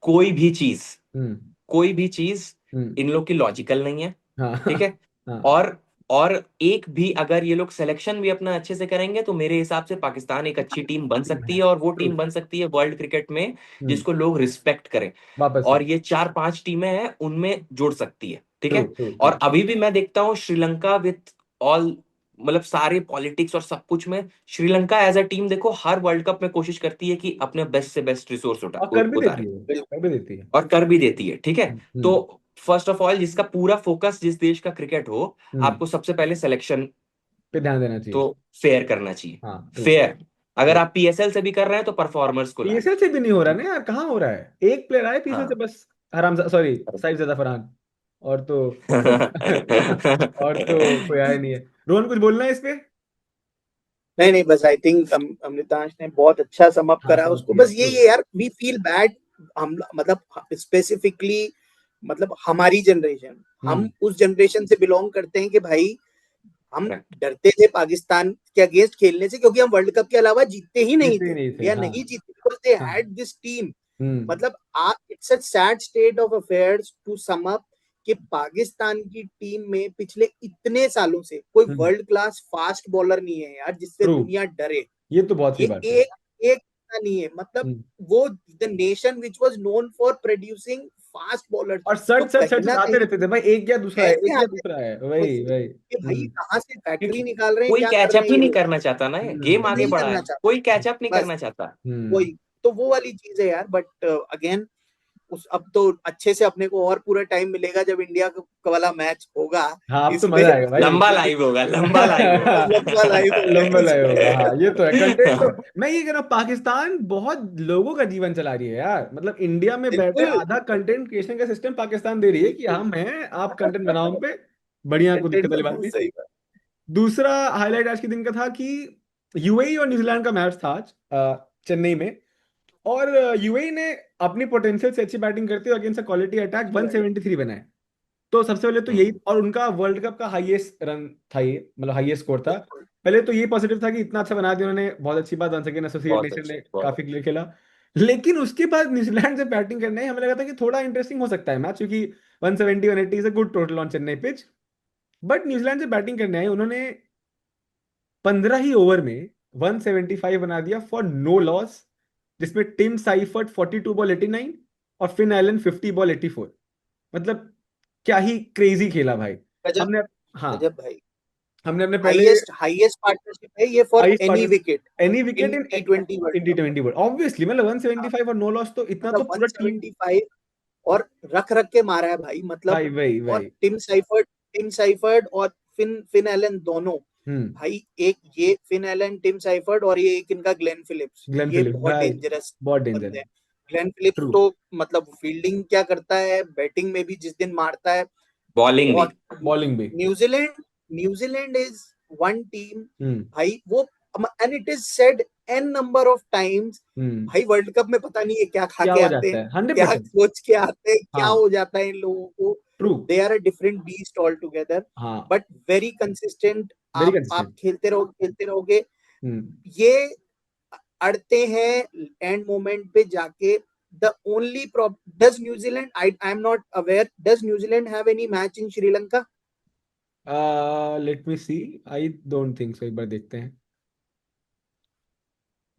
कोई भी चीज हम्म कोई भी चीज हम्म, इन लोग की लॉजिकल नहीं है। हाँ ठीक है, हाँ, और और एक भी अगर ये लोग सिलेक्शन भी अपना अच्छे से करेंगे, तो मेरे हिसाब से पाकिस्तान एक अच्छी टीम बन टीम सकती है, है, और वो ट्रू, टीम बन सकती है वर्ल्ड क्रिकेट में हम्म, जिसको लोग रिस्पेक्ट करें। वापस से, और ये 4-5 टीमें हैं, उनमें जुड़ सकती है। ठीक ट्रू है, ट्रू ट्रू, और अभी भी मैं देखता हूँ श्रीलंका विथ ऑल, मतलब सारे पॉलिटिक्स और सब कुछ में, श्रीलंका एज अ टीम देखो हर वर्ल्ड कप में कोशिश करती है कि अपने बेस्ट से बेस्ट रिसोर्स और कर भी देती उतारे, है, बिल्कुल कर भी देती है, और कर भी देती है। ठीक है, तो हम्म फर्स्ट ऑफ ऑल, जिसका पूरा फोकस जिस देश का क्रिकेट हो, हम्म, आपको सबसे पहले सिलेक्शन पे ध्यान देना चाहिए, तो फेयर करना चाहिए। हाँ, ट्रू फेयर, अगर ट्रू। आप पीएसएल से भी कर रहे हैं तो परफॉर्मर्स को लाए। पीएसएल से भी नहीं हो रहा ना यार, कहाँ हो रहा है, एक प्लेयर आया पीएसएल से हाँ। बस, हराम, सॉरी, साइफ ज्यादा फरहान, और तो और तो कोई आया नहीं है। रोहन, कुछ बोलना है इस पे? नहीं नहीं, बस आई थिंक अमृतांश ने बहुत अच्छा सम अप हाँ, करा समझ उसको। गया, बस ट्रू, यही है यार, वी फील बैड। हम मतलब स्पेसिफिकली, मतलब हमारी जनरेशन, हम हम्म, उस जनरेशन से बिलोंग करते हैं कि भाई हम Correct. डरते थे पाकिस्तान के अगेंस्ट खेलने से, क्योंकि हम वर्ल्ड कप के अलावा जीतते ही नहीं जीतते ही थे। नहीं थे, इंडिया हाँ नहीं जीती बिकॉज दे हाँ, हैड दिस टीम। हम्म मतलब it's a sad state of affairs to sum up कि पाकिस्तान की टीम में पिछले इतने सालों से कोई हम्म, वर्ल्ड क्लास फास्ट बॉलर नहीं है यार जिससे ट्रू, दुनिया डरे। ये तो बहुत सही ये बात है, एक एक नहीं है, मतलब हम्म। वो the nation which was known for producing fast bowler. और तो सच सच कहीं सच ना आते कहीं रहते थे भाई, एक गया दूसरा है, एक ऐसे गया आते दूसरा है, वही वही, कि भाई कहाँ से फैक्ट्री क्योंकि निकाल रहे हैं, कोई क्या कर कैचअप रहे हैं ही ये नहीं लोग, करना चाहता ना, ये गेम हम्म आगे नहीं बढ़ा करना है, चाहता। कोई कैचअप नहीं बस करना चाहता। हम्म, वही, तो वो वाली चीज है यार। बट अगेन उस अब तो अच्छे से अपने को और पूरा टाइम मिलेगा जब इंडिया का वाला मैच होगा हाँ, अब तो इसमें, मजा आएगा भाई। लंबा लाइव होगा, लंबा लाइव होगा। लंबा लाइव होगा लंबा लाइव होगा, हाँ, ये तो है कंटेंट तो। इसमें मैं ये कह रहा हूँ, पाकिस्तान बहुत लोगों का जीवन चला रही है यार, मतलब इंडिया में बैठे बिल्कुल आधा कंटेंट क्रिएशन का सिस्टम पाकिस्तान दे रही है कि बिल्कुल। हम हैं, आप कंटेंट बनाओ हम पे, बढ़िया, कोई कंटेंट दिक्कत वाली बात बनाओ, नहीं। सही बात। दूसरा हाईलाइट आज के दिन का था कि यूएई और न्यूजीलैंड का मैच था आज, चेन्नई में, और यूएई ने अपनी पोटेंशियल से अच्छी बैटिंग करते हुए अगेंस्ट क्वालिटी अटैक 173 बनाए। तो सबसे पहले तो यही, और उनका वर्ल्ड कप का हाईएस्ट रन था ये, मतलब हाईएस्ट स्कोर था। बिल्कुल पहले तो ये पॉजिटिव था कि इतना अच्छा बना दिया उन्होंने, बहुत अच्छी बात, वंस अगेन एसोसिएट बहुत नेशन अच्छा, ने बहुत काफी अच्छा। क्लियर खेला। लेकिन उसके बाद न्यूजीलैंड से बैटिंग करने हमें लगा था कि थोड़ा इंटरेस्टिंग हो सकता है मैच, क्योंकि 170 180 is a good total on Chennai pitch. But New Zealand से बैटिंग करने आए, उन्होंने 15 ही ओवर में 175 बना दिया फॉर नो लॉस, जिसमें टिम साइफर्ट 42 बॉल 89 और फिन एलन 50 बॉल 84। मतलब क्या ही क्रेजी खेला भाई। गजब, हमने, हाँ, गजब भाई। हमने अपने पहले हाईएस्ट हाईएस्ट पार्टनरशिप है ये for highest any wicket any wicket in in T20 world in tea cup. Twenty world, obviously, मतलब 175 और नो लॉस, तो इतना तो मतलब पूरा टीम, 175 और रख रख के मारा है भाई, मतलब। भाई वही और वही, टिम साइफर्ड और फिन एलन दोनों, हम्म, भाई एक ये फिन एलन, टिम साइफर्ड, और ये एक इनका ग्लेन फिलिप्स, ग्लेन ये फिलिप्स बहुत भाई, डेंजरस बहुत डेंजर बंदे है, हैं। ग्लेन फिलिप्स ट्रू, तो मतलब फील्डिंग क्या करता है, बैटिंग में भी जिस दिन मारता है बॉलिंग भी। बहुत। बॉलिंग भी, New Zealand New Zealand is one team, hmm भाई वो, and it is said an number of times, hmm, भाई वर्ल्ड कप में पता नहीं है क्या खा क्या के हो आते जाता हैं, है, हंड्रेड क्या परसेंट सोच के आते हैं, क्या हाँ, हो जाता है इन लोगों को। True, they are a different beast all together. हाँ, बट वेरी कंसिस्टेंट। वेरी आप कंसिस्टेंट, खेलते रहोगे, खेलते रहोगे। हम्म, ये अड़ते हैं एंड मोमेंट पे जाके। The only problem, does New Zealand, I am not aware, does New Zealand have any match in Sri Lanka? Let me see, I don't think so, एक बार देखते हैं।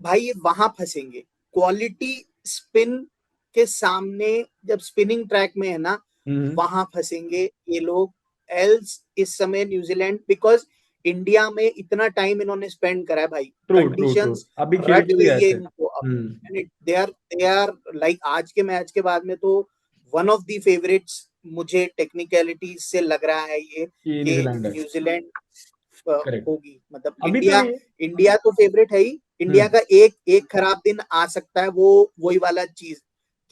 भाई ये वहां फंसेंगे, क्वालिटी स्पिन के सामने जब स्पिनिंग ट्रैक में है ना, वहां फंसेंगे ये लोग। एल्स इस समय न्यूजीलैंड, बिकॉज इंडिया में इतना टाइम इन्होंने स्पेंड करा है भाई, ट्रू ट्रू ट्रू, कंडीशंस अभी खेल रट के भी गई है ऐसे। इनको अब। दे आर लाइक, आज के मैच के बाद में तो वन ऑफ द फेवरेट्स मुझे टेक्निकलिटी से लग रहा है ये कि कि न्यूजीलैंड है। New Zealand correct. होगी। मतलब अभी तो इंडिया, नहीं। इंडिया तो फेवरेट है ही। इंडिया का एक एक खराब दिन आ सकता है, वो वही वाला चीज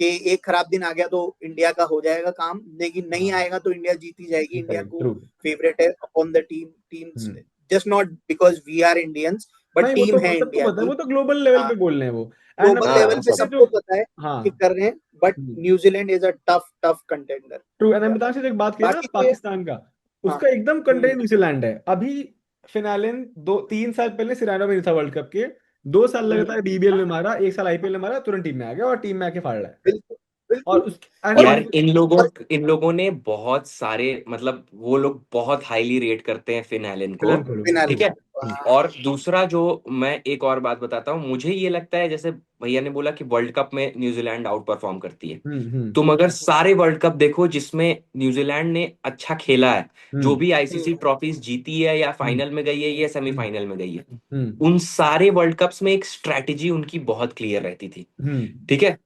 कि एक खराब दिन आ गया तो इंडिया का हो जाएगा काम, लेकिन नहीं हाँ, आएगा तो इंडिया जीती जाएगी। इंडिया करेक्ट, को ट्रू। फेवरेट है upon the teams, just not because we are Indians, but नहीं, वो टीम तो है सबको इंडिया पता है, की। वो तो ग्लोबल लेवल पे बोल रहे हैं वो। And global number level two पे से जो, सबको पता है कि हाँ, कर रहे हैं, but New Zealand is a tough tough contender. True. And number से जो एक बात की ना बाकी ये, पाकिस्तान का, हाँ, उसका एकदम कंट्री न्यूजीलैंड है। अभी फिनाले 2-3 साल पहले सिरानो में नहीं था वर्ल्ड कप के, 2 साल लगातार बीबीएल में मारा, 1 साल आईपीएल में मारा, तुरंत टीम में आ गया और टीम में आके फाड़ रहा है। बिल्कुल और बिल्कुल। उस एंड और यार वन, और इन लोगों ने बहुत सारे, मतलब वो लोग बहुत हाईली रेट करते हैं फिन एलन को। फिलन खोलो। ठीक है। हम्म, और दूसरा जो मैं एक और बात बताता हूँ, मुझे ये लगता है जैसे भैया ने बोला कि वर्ल्ड कप में न्यूजीलैंड आउट परफॉर्म करती है। तुम अगर सारे वर्ल्ड कप देखो जिसमें न्यूजीलैंड ने अच्छा खेला है, जो भी आईसीसी ट्रॉफीज जीती है, या फाइनल में गई है या सेमीफाइनल में गई है, उन सारे वर्ल्ड कप्स में एक स्ट्रैटेजी उनकी बहुत क्लियर रहती थी। ठीक है।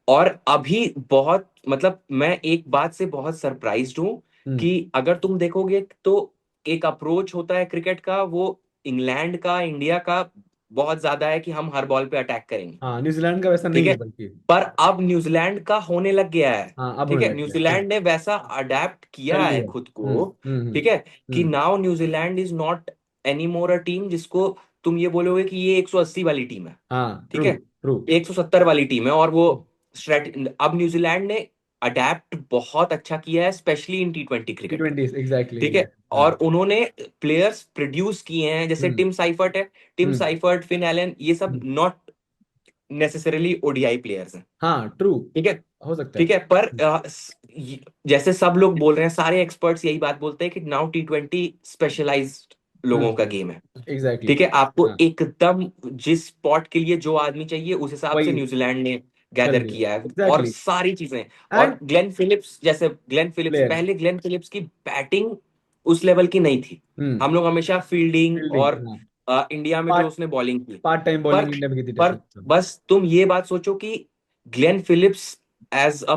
और अभी बहुत, मतलब मैं एक बात से बहुत सरप्राइज्ड हूं कि अगर तुम देखोगे तो एक अप्रोच होता है क्रिकेट का, वो इंग्लैंड का, इंडिया का बहुत ज्यादा है कि हम हर बॉल पे अटैक करेंगे। हाँ, न्यूजीलैंड का वैसा ठीक नहीं है। है बल्कि। पर अब न्यूजीलैंड का होने लग गया है। हाँ, अब ठीक होने है, लग गया, ट्रू। न्यूजीलैंड ने वैसा अडेप्ट कर किया है लिया। खुद को। ठीक है। कि hmm, now New Zealand is not any more a team जिसको तुम ये बोलोगे कि ये 180 वाली टीम है। हाँ, ठीक ट्रू है। ट्रू। 170 वाली टीम है। और वो अब न्यूजीलैंड ने अडेप्ट बहुत अच्छा किया है, specially in T20 T cricket. Twenty exactly, ठीक है। एग्जैक्टली, हाँ। और उन्होंने प्लेयर्स प्रोड्यूस किए हैं, जैसे हम्म टिम साइफर्ट है। टिम हम्म साइफर्ट, फिन एलन, ये सब हम्म, नॉट नेसेसरली ओडीआई प्लेयर्स हैं। हाँ, ट्रू। ठीक है। हो सकता है। ठीक है। पर जैसे सब लोग बोल रहे हैं, सारे एक्सपर्ट्स यही बात बोलते हैं कि नाउ टी20 स्पेशलाइज्ड लोगों का गेम है। एग्जैक्टली। ठीक है। आपको हाँ, एकदम जिस स्पॉट के लिए जो आदमी चाहिए उस हिसाब से वही न्यूजीलैंड ने कर गैदर लिया, किया है, और एग्जैक्टली। सारी चीजें। और एंड ग्लेन फिलिप्स, प्लेयर, पहले ग्लेन फिलिप्स की बैटिंग उस लेवल की नहीं थी। हम लोग हमेशा फील्डिंग फील्डिंग, और हाँ, इंडिया में जो पार्ट उसने बॉलिंग की। पार्ट टाइम पर बॉलिंग इंडिया में की थी पर डेफिनेटली। बस तुम ये बात सोचो कि Glenn Phillips as a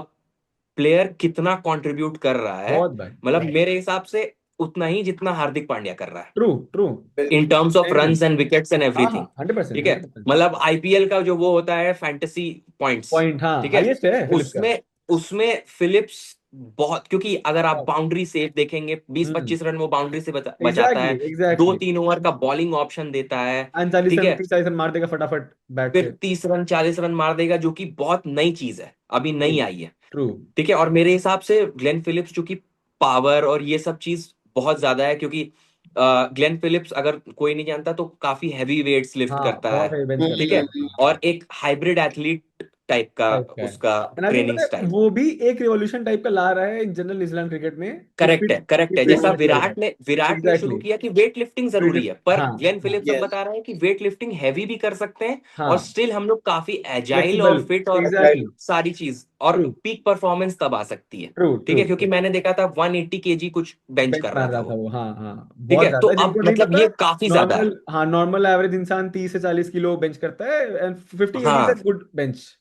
player कितना कंट्रीब्यूट कर रहा है। बहुत बार। मतलब मेरे हिसाब से उतना ही जितना हार्दिक पांड्या कर रहा है, true true. In terms of same, runs and wickets and हाँ एवरीथिंग। हाँ, 100%, ठीक है। 100%। मतलब आईपीएल का जो वो होता है फैंटेसी पॉइंट्स। पॉइंट, हाँ, ठीक है। हाईएस्ट है फिलिप्स का। उसमें उसमें फिलिप्स बहुत, क्योंकि अगर आप बहुत। बाउंड्री सेफ देखेंगे, 20-25 रन वो बाउंड्री से बचाता एग्जैक्टली, है। दो एग्जैक्टली। तीन ओवर का बॉलिंग ऑप्शन देता है। 40 ठीक रन, है। 30 रन मार देगा फटाफट बैट फिर से। 30 रन 40 रन मार देगा, जो कि बहुत नई चीज है, अभी ट्रू नई आई है। ट्रू। ठीक है। और मेरे हिसाब से ग्लेन फिलिप्स, चूंकि पावर और ये सब चीज बहुत ज्यादा है, क्योंकि ग्लेन फिलिप्स अगर कोई नहीं जानता तो काफी हैवी वेट्स लिफ्ट हाँ, करता बहुत है। है, बेंच ठीक करता है। है, हाँ। और एक हाइब्रिड एथलीट टाइप का टाइप का है। उसका एंड आई थिंक ट्रेनिंग पता है, स्टाइल। वो भी एक रिवॉल्यूशन टाइप का ला रहा है इन जनरल न्यूजीलैंड क्रिकेट में कि करेक्ट फिट है, करेक्ट है। फिट जैसा होना चाहिए था। विराट ने शुरू एग्जैक्टली। किया कि वेट लिफ्टिंग जरूरी है, पर हाँ ग्लेन हाँ फिलिप्स अब यस, बता रहा है कि वेट लिफ्टिंग हैवी भी कर सकते हैं, और हाँ, स्टिल हम लोग काफी एजाइल और फ्लेक्सिबल, फिट और एग्जैक्टली। सारी चीज, और ट्रू पीक परफॉर्मेंस तब आ सकती है। ट्रू ठीक ट्रू है। क्योंकि ट्रू। मैंने देखा था 180 केजी कुछ बेंच बेंच कर रहा मार था रहा था वो। वो, हाँ हाँ, ठीक बहुत है। तो ज्यादा है, अब जिनको नहीं मतलब पता। ये काफी ज्यादा है। नॉर्मल, हाँ, नॉर्मल एवरेज इंसान 30 से 40 किलो बेंच करता है, एंड 50 केजी हाँ इज गुड बेंच।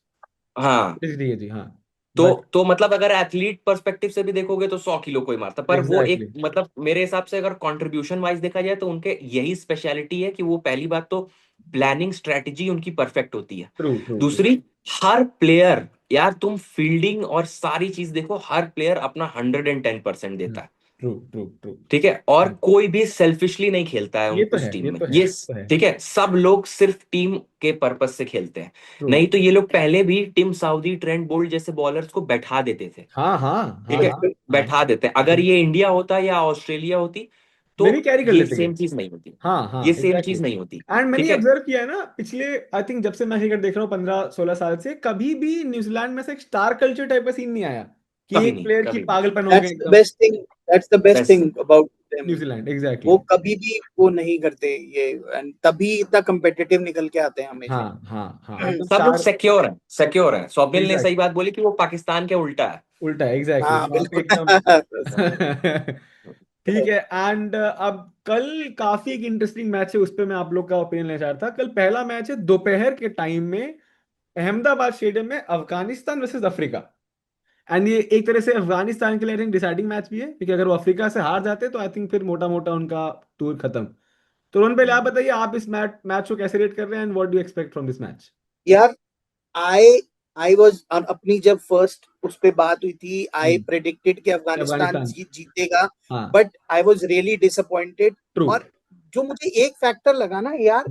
हाँ। 60 केजी, हाँ। तो बट तो मतलब अगर एथलीट पर्सपेक्टिव से भी देखोगे तो 100 किलो कोई मारता, पर वो एक, एग्जैक्टली। मतलब मेरे हिसाब से अगर कंट्रीब्यूशन वाइज देखा जाए तो उनके यही स्पेशलिटी है कि वो, पहली बात तो प्लानिंग स्ट्रेटजी उनकी परफेक्ट होती है। ट्रू ट्रू ट्रू दूसरी, हर प्लेयर, यार तुम फील्डिंग और सारी चीज देखो, हर प्लेयर अपना 110% देता है। True true true. ठीक है। और कोई भी सेल्फिशली नहीं खेलता है ये तो उस है, टीम ये में, तो है, ये तो है। ठीक है, सब लोग सिर्फ टीम के पर्पस से खेलते हैं। ट्रू। नहीं तो ये लोग पहले भी टिम साउदी, ट्रेंट बोल्ट जैसे बॉलर्स को बैठा देते थे। हाँ हाँ ठीक हाँ है। हाँ हाँ। बैठा देते हैं। अगर ये इंडिया होता या ऑस्ट्रेलिया होती तो मे भी कैरी कर ये लेते सेम गेम। चीज नहीं होती, हाँ ये हाँ सेम एग्जैक्टली। चीज नहीं होती। एंड मैंने ठीक है, ऑब्जर्व किया है ना पिछले, आई थिंक जब से मैं क्रिकेट देख रहा हूँ 15-16 साल से, कभी भी न्यूजीलैंड में से एक स्टार कल्चर टाइप का सीन नहीं आया कि कभी एक नहीं, प्लेयर की कभी नहीं। पागलपन हो गया दैट्स द एकदम। Best thing, that's the best best, thing about them. New Zealand exactly. वो कभी भी वो नहीं करते ये, and तभी इतना कम्पिटिटिव निकल के आते हैं हमेशा। हाँ हाँ हाँ एकदम सब लोग स्टार। सिक्योर है, सिक्योर है। स्वप्निल ने सही एग्जैक्टली बात बोली कि वो पाकिस्तान के उल्टा है। उल्टा है एग्जैक्टली, हाँ वहाँ पे बिल्कुल। एकदम ठीक है। एंड अब कल काफी एक इंटरेस्टिंग मैच है, उस पर मैं आप लोग का ओपिनियन लेना चाह रहा था। कल पहला मैच है दोपहर के टाइम में अहमदाबाद स्टेडियम में, अफगानिस्तान वर्सेस अफ्रीका। एंड ये एक तरह से अफगानिस्तान के लिए आई थिंक डिसाइडिंग मैच भी है, क्योंकि अगर वो अफ्रीका से हार जाते तो आई थिंक फिर मोटा मोटा उनका टूर खत्म। तो रोहन पहले आप बताइए, आप इस मैच को कैसे रेट कर रहे हैं and what do expect from this match? यार आई आई वाज, अपनी जब फर्स्ट उस पे बात हुई थी, आई प्रेडिक्टेड कि अफगानिस्तान अफगानिस्तान। जीतेगा, हाँ but I was really disappointed. True. और जो मुझे एक फैक्टर लगा ना यार,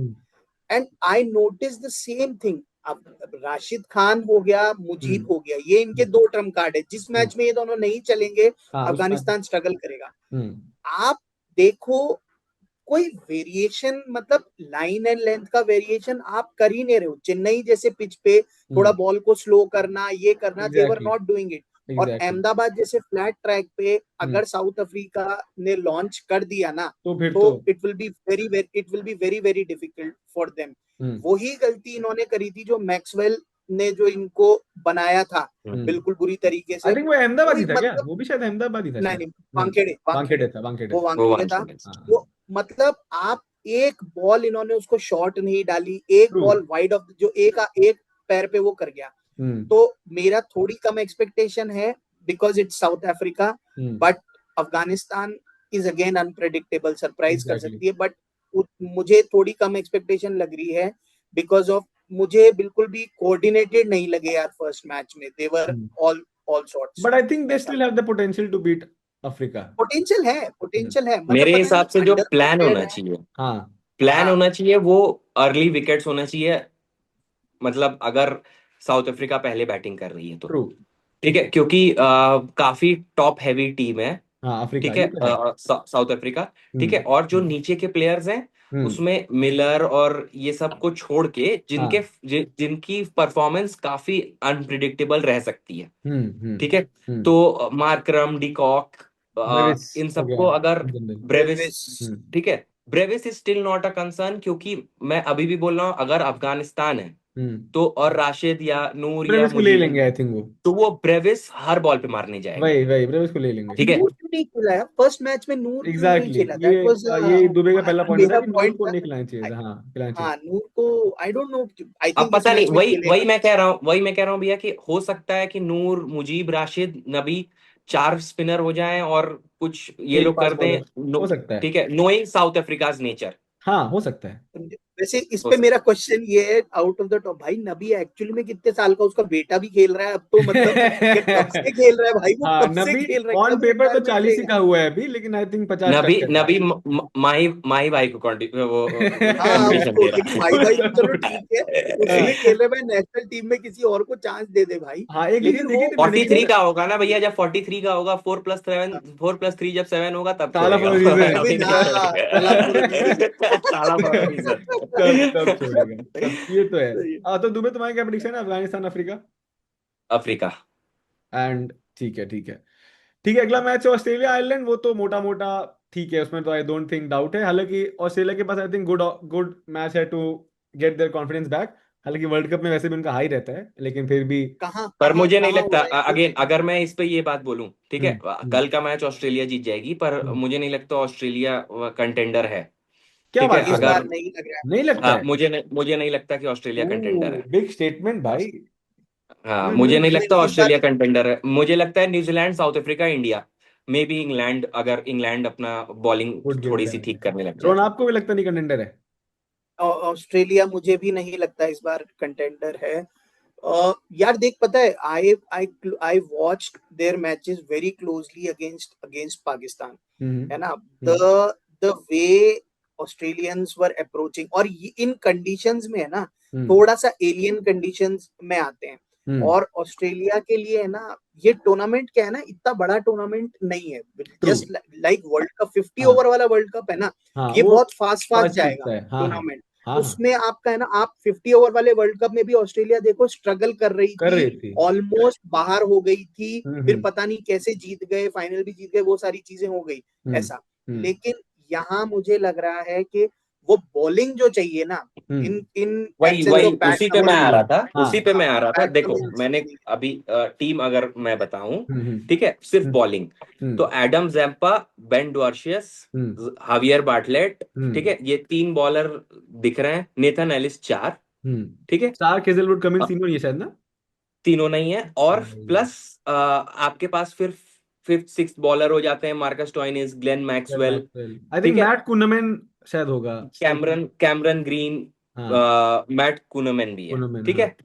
and I notice the same thing, अब राशिद खान हो गया, मुजीब हो गया, ये इनके दो ट्रम्प कार्ड है। जिस मैच में ये दोनों नहीं चलेंगे, हाँ उस मैच। अफगानिस्तान स्ट्रगल करेगा। आप देखो, कोई वेरिएशन, मतलब लाइन एंड लेंथ का वेरिएशन आप कर ही नहीं रहे हो। चेन्नई जैसे पिच पे थोड़ा बॉल को स्लो करना, ये करना, they were exactly not doing it. और एग्जैक्टली। अहमदाबाद जैसे फ्लैट ट्रैक पे अगर साउथ अफ्रीका ने लॉन्च कर दिया ना, तो फिर तो तो it will be very very difficult for them. Hmm वही गलती इन्होंने करी थी जो मैक्सवेल ने जो इनको बनाया था, बिल्कुल बुरी तरीके आई से। थिंक वो अहमदाबाद ही कोई था क्या? मतलब वो भी शायद अहमदाबाद ही था नहीं शायद। नहीं, नहीं, वानखेड़े वानखेड़े, वानखेड़े था, वानखेड़े वो था। वो वानखेड़े था। वांछनीय है। हाँ वो मतलब आप एक बॉल इन्होंने उसको शॉर्ट नहीं डाली, एक ट्रू। बॉल वाइड ऑफ, जो एक पैर पे वो कर गया। तो मेरा थोड़ी कम एक्सपेक्टेशन है because it's south Africa, but Afghanistan is again unpredictable, surprise कर एग्जैक्टली। सकती है। बट मुझे थोड़ी कम एक्सपेक्टेशन लग रही है बिकॉज ऑफ, मुझे बिल्कुल भी कोऑर्डिनेटेड नहीं लगे यार फर्स्ट मैच में। They were all shots but I think they ऐसा still have the potential to beat Africa. Potential है, मतलब मेरे पता नहीं हिसाब से जो अंडर प्लान प्रिपेयर्ड होना है। चाहिए, हाँ प्लान हाँ होना चाहिए वो अर्ली विकेट्स होना चाहिए। मतलब अगर साउथ अफ्रीका पहले बैटिंग कर रही है तो ट्रू। ठीक है, क्योंकि काफी टॉप हैवी टीम है। हाँ अफ्रीका ठीक ये है, तो है। South Africa. ठीक है, हम्म और जो नीचे के प्लेयर्स हैं हम्म उसमें मिलर और ये सब को छोड़ के हाँ जिनकी परफॉर्मेंस काफी अनप्रिडिक्टेबल रह सकती है। ठीक है, हम्म। तो मार्करम, डिकॉक, ब्रेविस इन हो सबको गया अगर जनरल। Brevis, Brevis. ठीक है, Brevis is still not a concern, क्योंकि मैं अभी भी बोल रहा हूँ अगर अफगानिस्तान है हम्म तो, और राशिद या नूर या ब्रेविस को ले मुजीब, लेंगे आई थिंक वो। तो वो ब्रेविस हर बॉल पे मारने जाएगा। वही वही ब्रेविस को ले लेंगे। ठीक है, नूर क्यों नहीं खेला यार फर्स्ट मैच में? नूर क्यों नहीं एग्जैक्टली खेला? दैट वाज ये दुबे का पहला पॉइंट था मेरा कि नूर पॉइंट को था। नहीं खिलाना चाहिए था। हाँ खिलाना चाहिए। हाँ नूर को आई डोंट नो, आई अब थिंक इस पता नहीं, मैच में वही वही खेलेगा। मैं कह रहा हूँ, वही मैं कह रहा हूँ भैया कि हो सकता है कि नूर, मुजीब, राशिद, नबी चार स्पिनर हो जाएं और कुछ ये एक लोग पास कर दें। बॉलर हो सकता है। ठीक है, नोइंग साउथ अफ्रीकाज नेचर। हाँ हो सकता है। वैसे इस हो पे सकता मेरा क्वेश्चन ये है, आउट ऑफ द टॉप, भाई नबी एक्चुअली में कितने साल का? उसका बेटा भी खेल रहा है अब तो, मतलब कि कब से खेल रहा है भाई? वो हाँ कब से नबी खेल रहा है, ऑन कब पेपर तो रिटायरमेंट 40 ही लेगा? का हुआ है अभी, लेकिन आई थिंक 50 टच नबी करेगा। नबी माही माही भाई को वो हाँ मोटिवेशन उसको, दे लेकिन रहा भाई भाई तो चलो है। ठीक है, उसमें खेल रहे, भाई नेशनल टीम में किसी और को चांस दे दे भाई। हाँ एक चीज लेकिन देखी वो थी मैंने कि 43 का होगा ना भैया, जब 43 का होगा, 4+7, 4+3 जब 7 होगा तब साला छोड़ेगा। For reason. अभी सेवन, नहीं हाँ साला फॉर अ रीजन। छोड़ेगा। साला फॉर रीजन। तब छोड़ेगा तब, ये तो है। सही है। हाँ तो दुबे तुम्हारी क्या प्रेडिक्शन है, अफगानिस्तान अफ्रीका? अफ्रीका। एंड ठीक है ठीक है ठीक है। अगला मैच है ऑस्ट्रेलिया आयरलैंड। वो तो मोटा मोटा ठीक है, उसमें तो आई डोंट थिंक डाउट है। हालांकि ऑस्ट्रेलिया के पास I think good good match है to get their confidence back. हालांकि वर्ल्ड कप में वैसे भी उनका हाई रहता है, लेकिन फिर भी। कहाँ पर कहाँ मुझे नहीं कहाँ लगता, हुआ है ये? अगेन अगर मैं इस पे ये बात बोलूं, ठीक है, हम्म। कल का मैच ऑस्ट्रेलिया जीत जाएगी, पर हम्म। मुझे नहीं लगता ऑस्ट्रेलिया कंटेंडर है। क्या ठीक है, बात कर इस रहे अगर, बार नहीं लग रहा नहीं लगता हाँ, है? मुझे नहीं लगता कि ऑस्ट्रेलिया कंटेंडर है। बिग स्टेटमेंट भाई। हाँ, मुझे नहीं है। लगता नहीं, इस बार ऑस्ट्रेलिया कंटेंडर है। मुझे लगता है New Zealand, south Africa, India, may be England, अगर इंग्लैंड अपना बॉलिंग गुड गेम थोड़ी सी प्लान है। ठीक करने लग जाए रोन तो। आपको भी लगता नहीं कंटेंडर है? ऑस्ट्रेलिया मुझे भी नहीं लगता इस बार कंटेंडर है। यार देख, पता है, I watched their matches very closely against against Pakistan, hmm है ना? The hmm the way Australians were approaching, और इन कंडीशंस में है ना, हम्म थोड़ा सा एलियन कंडीशंस में आते हैं। और ऑस्ट्रेलिया के लिए है ना, ये टूर्नामेंट क्या है ना, इतना बड़ा टूर्नामेंट नहीं है, just like world cup 50 over वाला वर्ल्ड कप है ना, ये बहुत फास्ट जाएगा टूर्नामेंट। उसमें आपका है ना, आप 50 ओवर वाले वर्ल्ड कप में भी ऑस्ट्रेलिया देखो स्ट्रगल कर रही थी, ऑलमोस्ट बाहर हो गई थी, फिर पता नहीं कैसे जीत गए, फाइनल भी जीत गए, वो सारी चीजें हो गई ऐसा। लेकिन यहाँ मुझे लग रहा है कि वो बॉलिंग जो चाहिए ना, इन वही उसी पे मैं आ रहा था, उसी पे मैं आ रहा था। देखो मैंने अभी टीम अगर मैं बताऊं, ठीक है, सिर्फ बॉलिंग तो एडम जैम्पा, बेन डॉर्शियस, हावियर बार्टलेट, ठीक है, ये 3 बॉलर दिख रहे हैं, नेथन एलिस 4, ठीक है, स्टार्क, हेजलवुड, कमिंस, तीनों ये शायद ना, तीनों नहीं है, और प्लस आपके पास फिर 5th 6th बॉलर हो जाते हैं, Marcus Stoinis, Glenn Maxwell, I think Matt Kuhnemann शायद होगा, कैमरन ग्रीन, मैट कुनमेन भी है, ठीक है।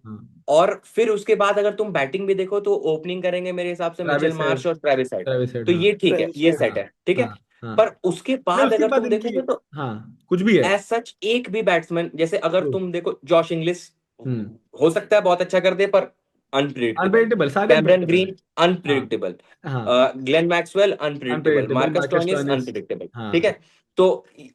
और फिर उसके बाद अगर तुम बैटिंग भी देखो तो ओपनिंग करेंगे मेरे हिसाब से मिचेल मार्श और ट्रेविस हेड, तो ये ठीक है, ये सेट है, ठीक है। पर उसके बाद अगर तुम देखोगे तो कुछ भी है एज सच एक भी बैट्समैन, जैसे अगर तुम देखो जॉश इंग्लिश हो सकता है बहुत अच्छा कर दे, पर unpredictable, Cameron green unpredictable, Glenn Maxwell unpredictable, Marcus Stoinis unpredictable, ठीक है। तो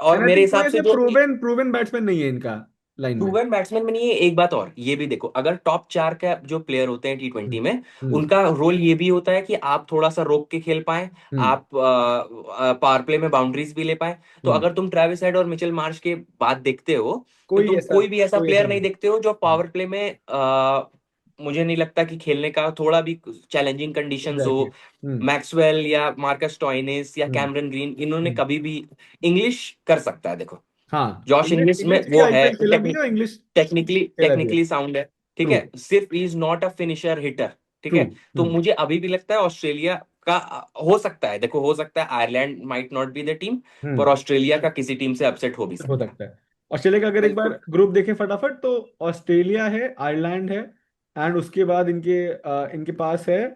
और मेरे हिसाब से जो प्रूवन बैट्समैन नहीं है इनका लाइन में, प्रूवन बैट्समैन में नहीं है। एक बात और, ये भी देखो, अगर टॉप 4 का जो प्लेयर होते हैं T20 में, उनका रोल ये भी होता है कि आप थोड़ा सा रोक के खेल पाए, आप पावर प्ले में बाउंड्रीज भी ले पाए। तो अगर तुम ट्रेविस हेड और मिचेल मार्श के बाद देखते हो तो तुम कोई भी ऐसा प्लेयर नहीं देखते हो जो पावर प्ले में मुझे नहीं लगता कि खेलने का थोड़ा भी चैलेंजिंग कंडीशंस हो। मैक्सवेल या मार्कस स्टोइनिस या कैमरन ग्रीन, इन्होंने कभी भी, इंग्लिश कर सकता है, देखो जॉश इंग्लिश में वो है, टेक्निकली साउंड है, ठीक है, सिर्फ is not a finisher hitter, ठीक है। तो मुझे अभी भी लगता है ऑस्ट्रेलिया का हो सकता है, देखो हो सकता है Ireland might not be the team, पर ऑस्ट्रेलिया का किसी टीम से अपसेट हो भी सकता है। ऑस्ट्रेलिया का अगर एक बार ग्रुप देखें फटाफट, तो ऑस्ट्रेलिया है, आयरलैंड है, एंड उसके बाद इनके पास है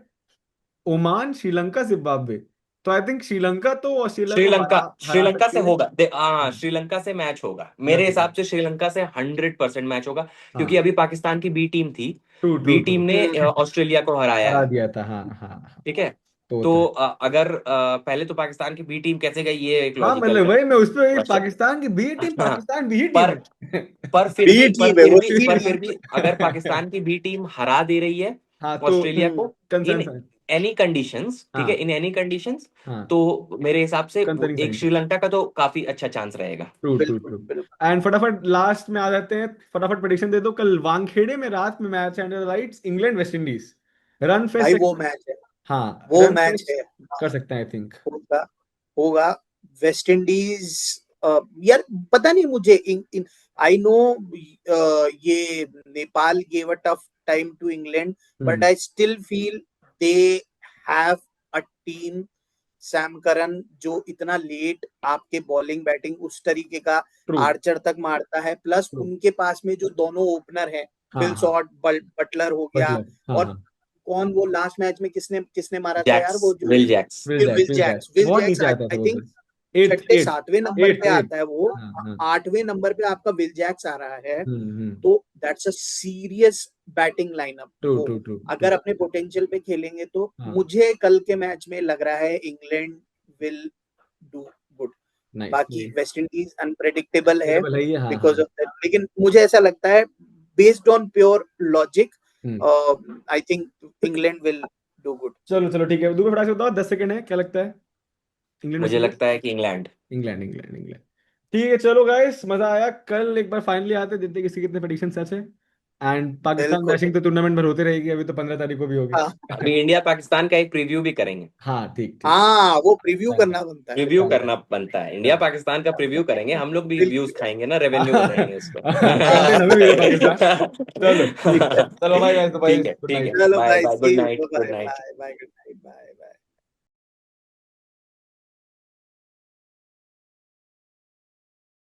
ओमान, श्रीलंका, जिम्बाब्वे। तो आई थिंक श्रीलंका तो श्रीलंका से होगा, श्रीलंका से मैच होगा मेरे हिसाब से, श्रीलंका से 100% मैच होगा, क्योंकि अभी पाकिस्तान की बी टीम थी, बी टीम ने ऑस्ट्रेलिया को हरा दिया था, ठीक है। तो अगर पहले तो पाकिस्तान की बी टीम कैसे गई, ये एक लॉजिकल, वही मैं उस पे, पाकिस्तान की B team, Pakistan B team पर फिर भी अगर पाकिस्तान की बी टीम हरा दे रही है ऑस्ट्रेलिया को एनी कंडीशंस, ठीक है, इन एनी कंडीशंस, तो मेरे हिसाब से एक श्रीलंका का तो काफी अच्छा चांस रहेगा। एंड फटाफट लास्ट में आ जाते हैं, फटाफट प्रेडिक्शन दे दो। कल वानखेड़े में रात में मैच है, under the lights, England West Indies, run fest, वो मैच है, वो मैच है, कर सकते हैं, आई थिंक होगा वेस्ट इंडीज। यार पता नहीं मुझे, आई नो ये Nepal gave a tough time to England, but I still feel they have a team. Sam Curran जो इतना लेट आपके बॉलिंग बैटिंग उस तरीके का आर्चर तक मारता है, प्लस उनके पास में जो दोनों ओपनर है, फिल शॉट, बटलर हो गया, और कौन वो लास्ट मैच में किसने मारा था यार, वो जो विल जैक्स, आई थिंक 6-7वें नंबर पे आता है वो, 8वें नंबर पे आपका विल जैक्स आ रहा है, तो that's a serious batting lineup. अगर अपने पोटेंशियल पे खेलेंगे तो मुझे कल के मैच में लग रहा है इंग्लैंड विल डू गुड। बाकी वेस्ट इंडीज अनप्रेडिक्टेबल है बिकॉज ऑफ दैट, लेकिन मुझे ऐसा लगता है based on pure logic, I think England will do good. चलो ठीक है, फटाफट से बताओ, 10 सेकंड है, क्या लगता है? मुझे लगता है कि इंग्लैंड। ठीक है, चलो गाइस, मजा आया। कल एक बार फाइनली आते, देखते किसी कितने प्रेडिक्शन सच है। एंड पाकिस्तान मैचिंग तो टूर्नामेंट भर होते रहेगी, अभी तो 15 तारीख को भी होगी। अभी इंडिया पाकिस्तान का एक प्रीव्यू भी करेंगे। ठीक, वो प्रिव्यू करना बनता है, इंडिया पाकिस्तान का प्रीव्यू करेंगे, हम लोग भी व्यूज खाएंगे ना, रेवेन्यू बनाएंगे उसको। चलो भाई, ठीक है, bye bye, good night. Bye.